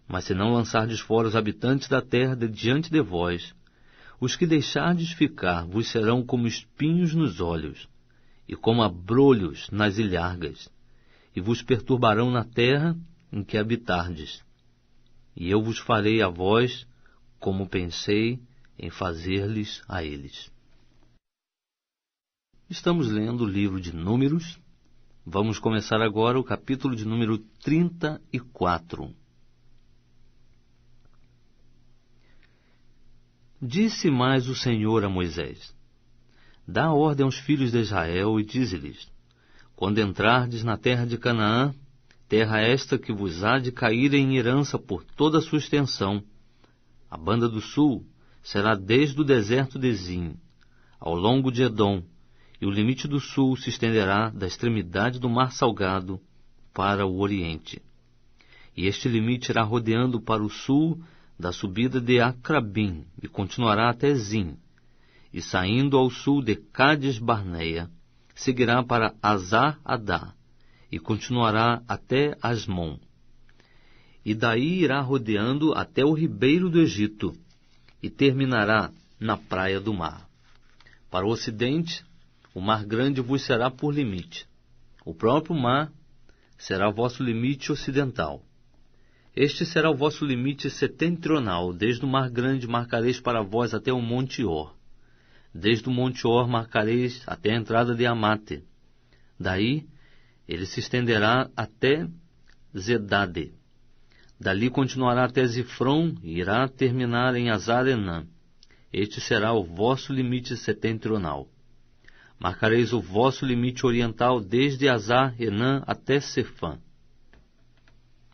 Mas se não lançardes fora os habitantes da terra de diante de vós, os que deixardes ficar vos serão como espinhos nos olhos, e como abrolhos nas ilhargas, e vos perturbarão na terra em que habitardes. E eu vos farei a vós como pensei em fazer-lhes a eles. Estamos lendo o livro de Números. Vamos começar agora o capítulo de número 34. Disse mais o Senhor a Moisés: Dá ordem aos filhos de Israel e dize-lhes: Quando entrardes na terra de Canaã, terra esta que vos há de cair em herança por toda a sua extensão, a banda do sul será desde o deserto de Zim, ao longo de Edom, e o limite do sul se estenderá da extremidade do mar Salgado para o oriente. E este limite irá rodeando para o sul da subida de Acrabim, e continuará até Zim, e saindo ao sul de Cádiz-Barneia, seguirá para Azar-Adá, e continuará até Asmon. E daí irá rodeando até o ribeiro do Egito, e terminará na praia do mar. Para o ocidente, o mar grande vos será por limite. O próprio mar será vosso limite ocidental. Este será o vosso limite setentrional. Desde o mar grande marcareis para vós até o monte Or. Desde o monte Or marcareis até a entrada de Amate. Daí ele se estenderá até Zedade. Dali continuará até Zifron e irá terminar em Azar-Enã. Este será o vosso limite setentrional. Marcareis o vosso limite oriental desde Azar-Enã até Sefã.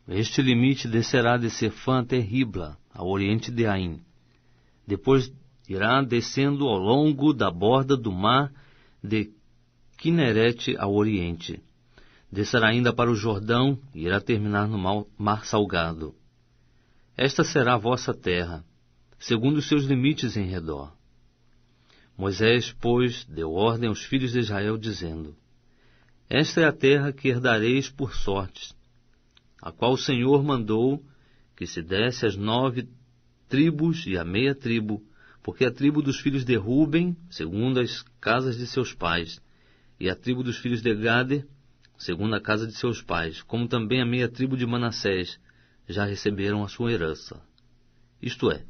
Este limite descerá de Sefã até Ribla, ao oriente de Aim. Depois irá descendo ao longo da borda do mar de Quinerete ao oriente. Descerá ainda para o Jordão e irá terminar no mar Salgado. Esta será a vossa terra, segundo os seus limites em redor. Moisés, pois, deu ordem aos filhos de Israel, dizendo: Esta é a terra que herdareis por sortes, a qual o Senhor mandou que se desse às 9 tribos e à meia tribo, porque a tribo dos filhos de Ruben, segundo as casas de seus pais, e a tribo dos filhos de Gade, segundo a casa de seus pais, como também a meia tribo de Manassés, já receberam a sua herança. Isto é,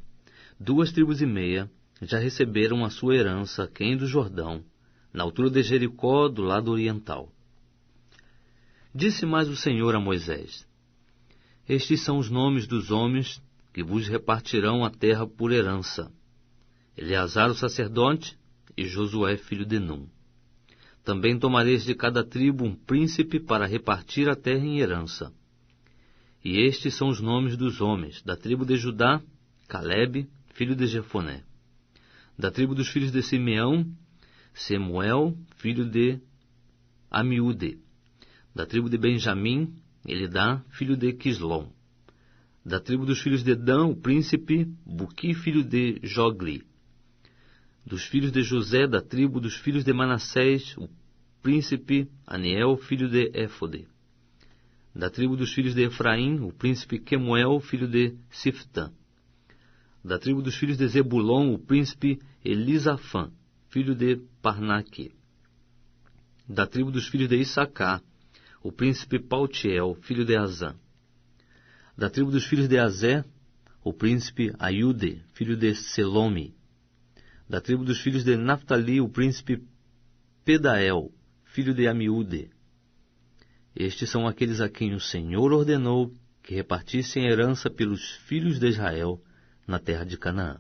2 tribos e meia já receberam a sua herança aquém do Jordão, na altura de Jericó, do lado oriental. Disse mais o Senhor a Moisés: Estes são os nomes dos homens que vos repartirão a terra por herança: Eleazar o sacerdote e Josué filho de Num. Também tomareis de cada tribo um príncipe para repartir a terra em herança. E estes são os nomes dos homens: da tribo de Judá, Calebe, filho de Jefoné. Da tribo dos filhos de Simeão, Semuel, filho de Amiúde. Da tribo de Benjamim, Elidá, filho de Quislom. Da tribo dos filhos de Dan, o príncipe Buqui, filho de Jogli. Dos filhos de José, da tribo dos filhos de Manassés, o príncipe Aniel, filho de Éfode. Da tribo dos filhos de Efraim, o príncipe Quemuel, filho de Siftã. Da tribo dos filhos de Zebulon, o príncipe Elisafã, filho de Parnaque. Da tribo dos filhos de Issacar, o príncipe Paltiel, filho de Azã. Da tribo dos filhos de Azé, o príncipe Aiude, filho de Selome. Da tribo dos filhos de Naphtali, o príncipe Pedael, filho de Amiúde. Estes são aqueles a quem o Senhor ordenou que repartissem a herança pelos filhos de Israel na terra de Canaã.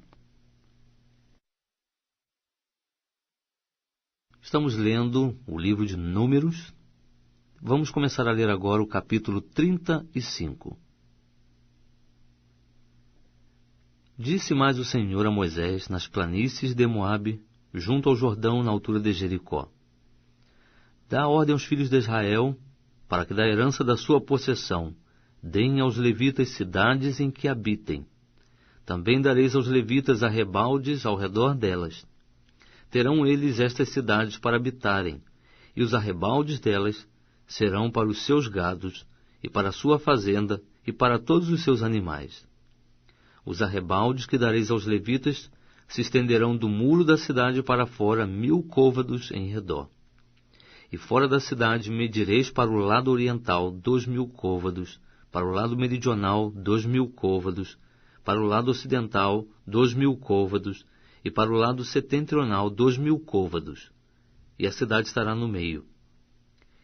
Estamos lendo o livro de Números. Vamos começar a ler agora o capítulo 35. Disse mais o Senhor a Moisés nas planícies de Moabe, junto ao Jordão, na altura de Jericó: Dá ordem aos filhos de Israel, para que da herança da sua possessão deem aos levitas cidades em que habitem. Também dareis aos levitas arrebaldes ao redor delas. Terão eles estas cidades para habitarem, e os arrebaldes delas serão para os seus gados, e para a sua fazenda, e para todos os seus animais. Os arrebaldes que dareis aos levitas se estenderão do muro da cidade para fora 1000 côvados em redor. E fora da cidade medireis para o lado oriental 2000 côvados, para o lado meridional 2000 côvados, para o lado ocidental 2000 côvados, e para o lado setentrional 2000 côvados, e a cidade estará no meio.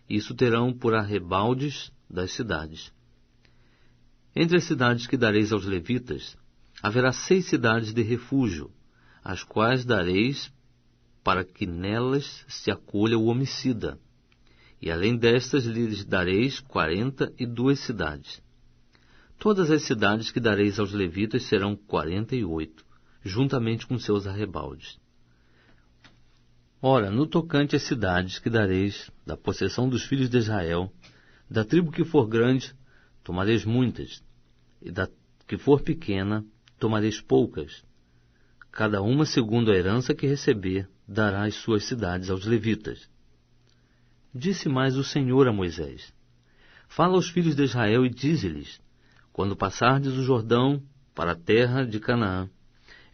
Isso terão por arrebaldes das cidades. Entre as cidades que dareis aos levitas, haverá 6 cidades de refúgio, as quais dareis para que nelas se acolha o homicida, e além destas lhes dareis 42 cidades. Todas as cidades que dareis aos levitas serão 48, juntamente com seus arrebaldes. Ora, no tocante às cidades que dareis da possessão dos filhos de Israel, da tribo que for grande, tomareis muitas, e da que for pequena, tomareis poucas. Cada uma segundo a herança que receber, dará as suas cidades aos levitas. Disse mais o Senhor a Moisés: Fala aos filhos de Israel e dize-lhes: Quando passardes o Jordão para a terra de Canaã,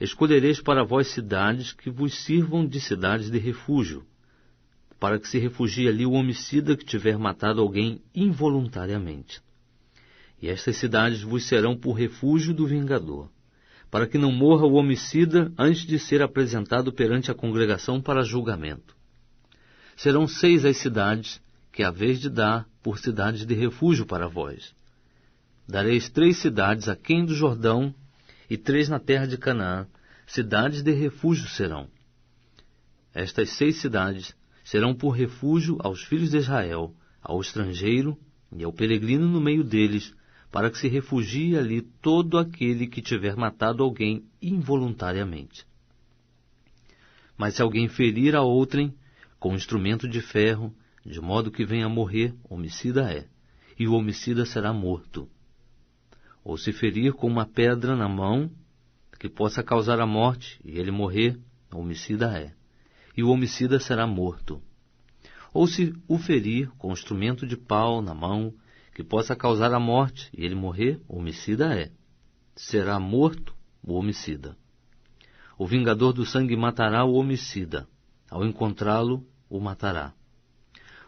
escolhereis para vós cidades que vos sirvam de cidades de refúgio, para que se refugie ali o homicida que tiver matado alguém involuntariamente. E estas cidades vos serão por refúgio do vingador, para que não morra o homicida antes de ser apresentado perante a congregação para julgamento. Serão 6 as cidades que haveis de dar por cidades de refúgio para vós. Dareis 3 cidades aquém do Jordão e 3 na terra de Canaã, cidades de refúgio serão. Estas 6 cidades serão por refúgio aos filhos de Israel, ao estrangeiro e ao peregrino no meio deles, para que se refugie ali todo aquele que tiver matado alguém involuntariamente. Mas se alguém ferir a outrem com instrumento de ferro, de modo que venha a morrer, homicida é, e o homicida será morto. Ou se ferir com uma pedra na mão, que possa causar a morte, e ele morrer, homicida é, e o homicida será morto. Ou se o ferir com instrumento de pau na mão, que possa causar a morte, e ele morrer, homicida é, será morto o homicida. O vingador do sangue matará o homicida, ao encontrá-lo, o matará.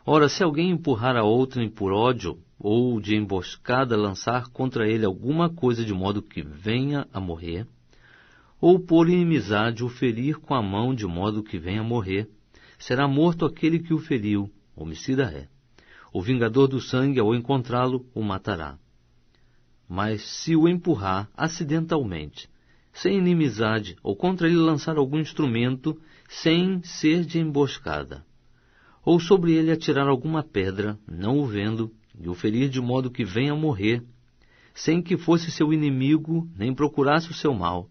Ora, se alguém empurrar a outrem por ódio, ou de emboscada lançar contra ele alguma coisa de modo que venha a morrer, ou por inimizade o ferir com a mão de modo que venha a morrer, será morto aquele que o feriu, homicida é. O vingador do sangue, ao encontrá-lo, o matará. Mas se o empurrar acidentalmente, sem inimizade, ou contra ele lançar algum instrumento, sem ser de emboscada, ou sobre ele atirar alguma pedra, não o vendo, e o ferir de modo que venha a morrer, sem que fosse seu inimigo, nem procurasse o seu mal,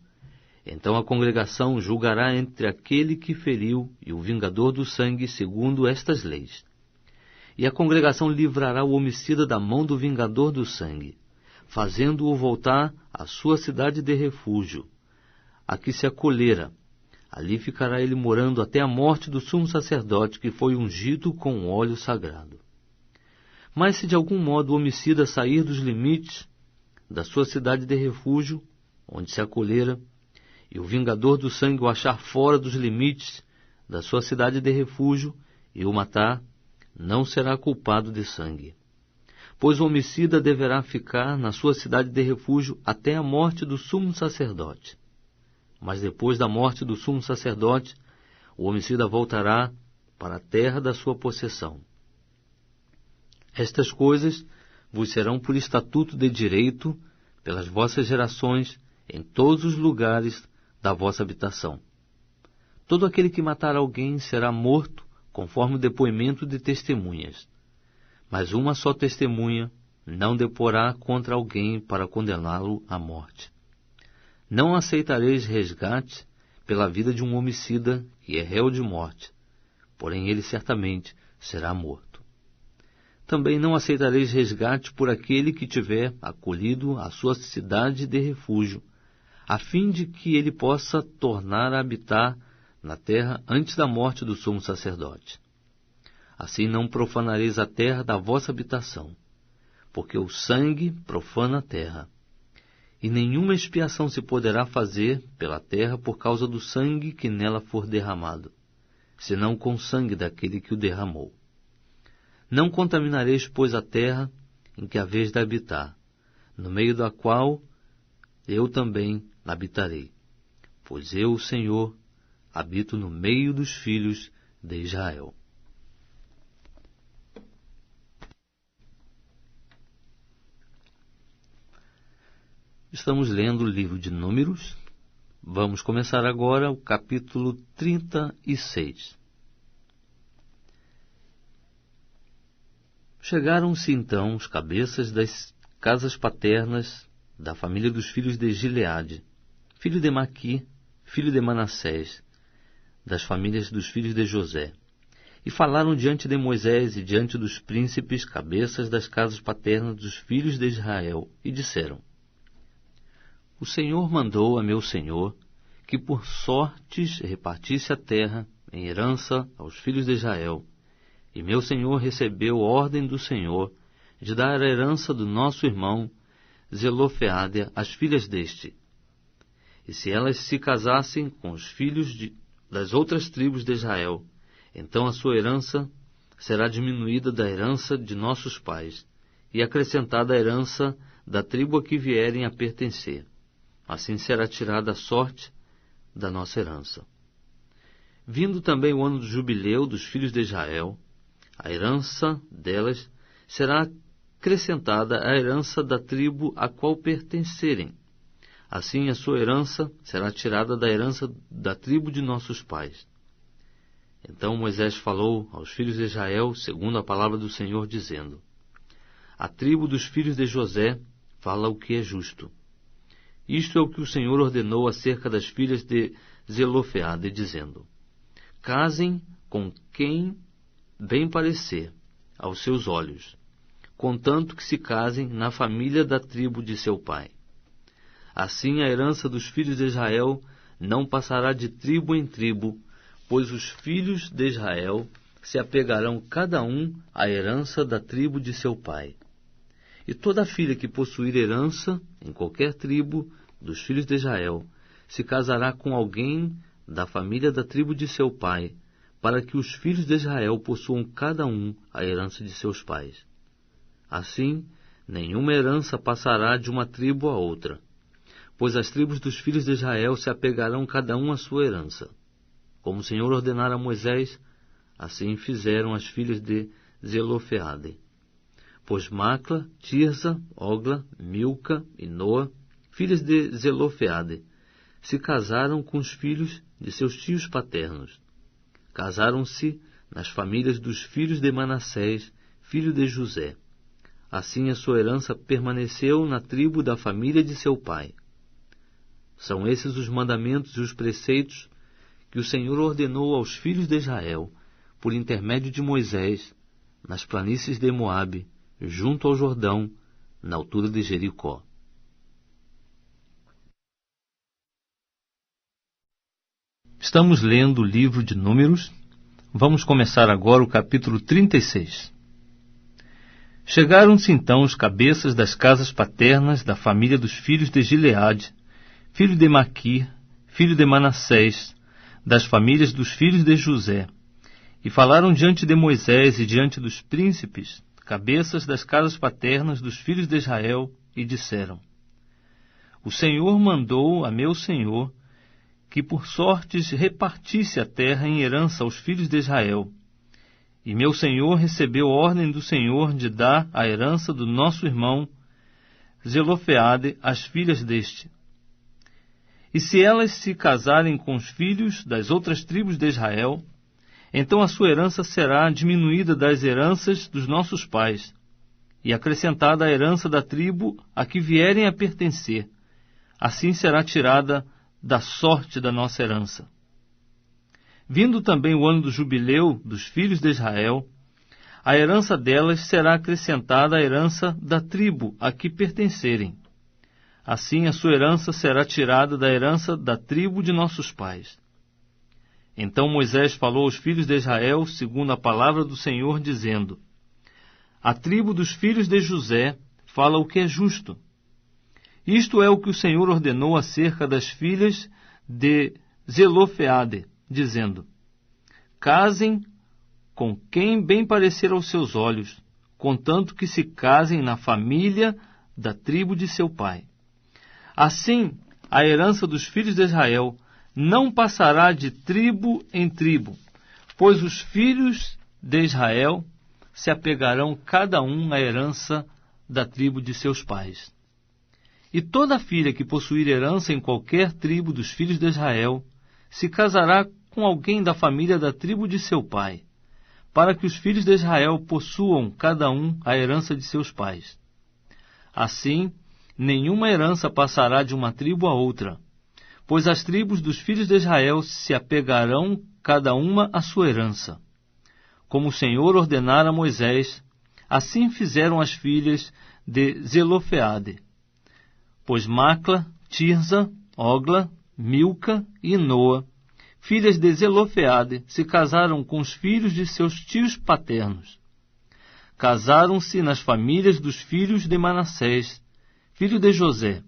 então a congregação julgará entre aquele que feriu e o vingador do sangue segundo estas leis. E a congregação livrará o homicida da mão do vingador do sangue, fazendo-o voltar à sua cidade de refúgio, a que se acolhera. Ali ficará ele morando até a morte do sumo sacerdote, que foi ungido com óleo sagrado. Mas se de algum modo o homicida sair dos limites da sua cidade de refúgio, onde se acolhera, e o vingador do sangue o achar fora dos limites da sua cidade de refúgio e o matar, não será culpado de sangue. Pois o homicida deverá ficar na sua cidade de refúgio até a morte do sumo sacerdote. Mas depois da morte do sumo sacerdote, o homicida voltará para a terra da sua possessão. Estas coisas vos serão por estatuto de direito pelas vossas gerações em todos os lugares da vossa habitação. Todo aquele que matar alguém será morto conforme o depoimento de testemunhas. Mas uma só testemunha não deporá contra alguém para condená-lo à morte. Não aceitareis resgate pela vida de um homicida que é réu de morte, porém ele certamente será morto. Também não aceitareis resgate por aquele que tiver acolhido a sua cidade de refúgio, a fim de que ele possa tornar a habitar na terra antes da morte do sumo sacerdote. Assim não profanareis a terra da vossa habitação, porque o sangue profana a terra. E nenhuma expiação se poderá fazer pela terra por causa do sangue que nela for derramado, senão com o sangue daquele que o derramou. Não contaminareis, pois, a terra em que haveis de habitar, no meio da qual eu também habitarei. Pois eu, o Senhor, habito no meio dos filhos de Israel. Estamos lendo o livro de Números. Vamos começar agora o capítulo 36. Chegaram-se então os cabeças das casas paternas da família dos filhos de Gileade, filho de Maqui, filho de Manassés, das famílias dos filhos de José, e falaram diante de Moisés e diante dos príncipes, cabeças das casas paternas dos filhos de Israel, e disseram: O Senhor mandou a meu senhor que por sortes repartisse a terra em herança aos filhos de Israel, e meu senhor recebeu ordem do Senhor de dar a herança do nosso irmão Zelofeade às filhas deste. E se elas se casassem com os filhos das outras tribos de Israel, então a sua herança será diminuída da herança de nossos pais, e acrescentada a herança da tribo a que vierem a pertencer. Assim será tirada a sorte da nossa herança. Vindo também o ano do jubileu dos filhos de Israel, a herança delas será acrescentada à herança da tribo a qual pertencerem. Assim a sua herança será tirada da herança da tribo de nossos pais. Então Moisés falou aos filhos de Israel, segundo a palavra do Senhor, dizendo: A tribo dos filhos de José fala o que é justo. Isto é o que o Senhor ordenou acerca das filhas de Zelofeade, dizendo: Casem com quem bem parecer aos seus olhos, contanto que se casem na família da tribo de seu pai. Assim a herança dos filhos de Israel não passará de tribo em tribo, pois os filhos de Israel se apegarão cada um à herança da tribo de seu pai. E toda filha que possuir herança em qualquer tribo dos filhos de Israel se casará com alguém da família da tribo de seu pai, para que os filhos de Israel possuam cada um a herança de seus pais. Assim, nenhuma herança passará de uma tribo a outra, pois as tribos dos filhos de Israel se apegarão cada um à sua herança. Como o Senhor ordenara a Moisés, assim fizeram as filhas de Zelofeade. Pois Macla, Tirza, Ogla, Milca e Noa, filhas de Zelofeade, se casaram com os filhos de seus tios paternos. Casaram-se nas famílias dos filhos de Manassés, filho de José. Assim a sua herança permaneceu na tribo da família de seu pai. São esses os mandamentos e os preceitos que o Senhor ordenou aos filhos de Israel, por intermédio de Moisés, nas planícies de Moabe, junto ao Jordão, na altura de Jericó. Estamos lendo o livro de Números. Vamos começar agora o capítulo 36. Chegaram-se então os cabeças das casas paternas da família dos filhos de Gileade, filho de Maquir, filho de Manassés, das famílias dos filhos de José, e falaram diante de Moisés e diante dos príncipes, cabeças das casas paternas dos filhos de Israel, e disseram: O Senhor mandou a meu senhor que por sortes repartisse a terra em herança aos filhos de Israel. E meu senhor recebeu ordem do Senhor de dar a herança do nosso irmão Zelofeade às filhas deste. E se elas se casarem com os filhos das outras tribos de Israel, então a sua herança será diminuída das heranças dos nossos pais, e acrescentada à herança da tribo a que vierem a pertencer. Assim será tirada da sorte da nossa herança. Vindo também o ano do jubileu dos filhos de Israel, a herança delas será acrescentada à herança da tribo a que pertencerem. Assim a sua herança será tirada da herança da tribo de nossos pais. Então Moisés falou aos filhos de Israel, segundo a palavra do Senhor, dizendo: A tribo dos filhos de José fala o que é justo. Isto é o que o Senhor ordenou acerca das filhas de Zelofeade, dizendo: Casem com quem bem parecer aos seus olhos, contanto que se casem na família da tribo de seu pai. Assim, a herança dos filhos de Israel não passará de tribo em tribo, pois os filhos de Israel se apegarão cada um à herança da tribo de seus pais. E toda filha que possuir herança em qualquer tribo dos filhos de Israel se casará com alguém da família da tribo de seu pai, para que os filhos de Israel possuam cada um a herança de seus pais. Assim, nenhuma herança passará de uma tribo a outra, pois as tribos dos filhos de Israel se apegarão cada uma à sua herança. Como o Senhor ordenara a Moisés, assim fizeram as filhas de Zelofeade. Pois Macla, Tirza, Ogla, Milca e Noa, filhas de Zelofeade, se casaram com os filhos de seus tios paternos. Casaram-se nas famílias dos filhos de Manassés, filho de José,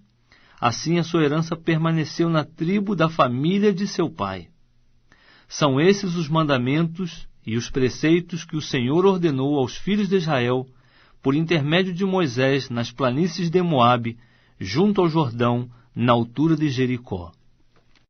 Assim a sua herança permaneceu na tribo da família de seu pai. São esses os mandamentos e os preceitos que o Senhor ordenou aos filhos de Israel, por intermédio de Moisés, nas planícies de Moabe, junto ao Jordão, na altura de Jericó.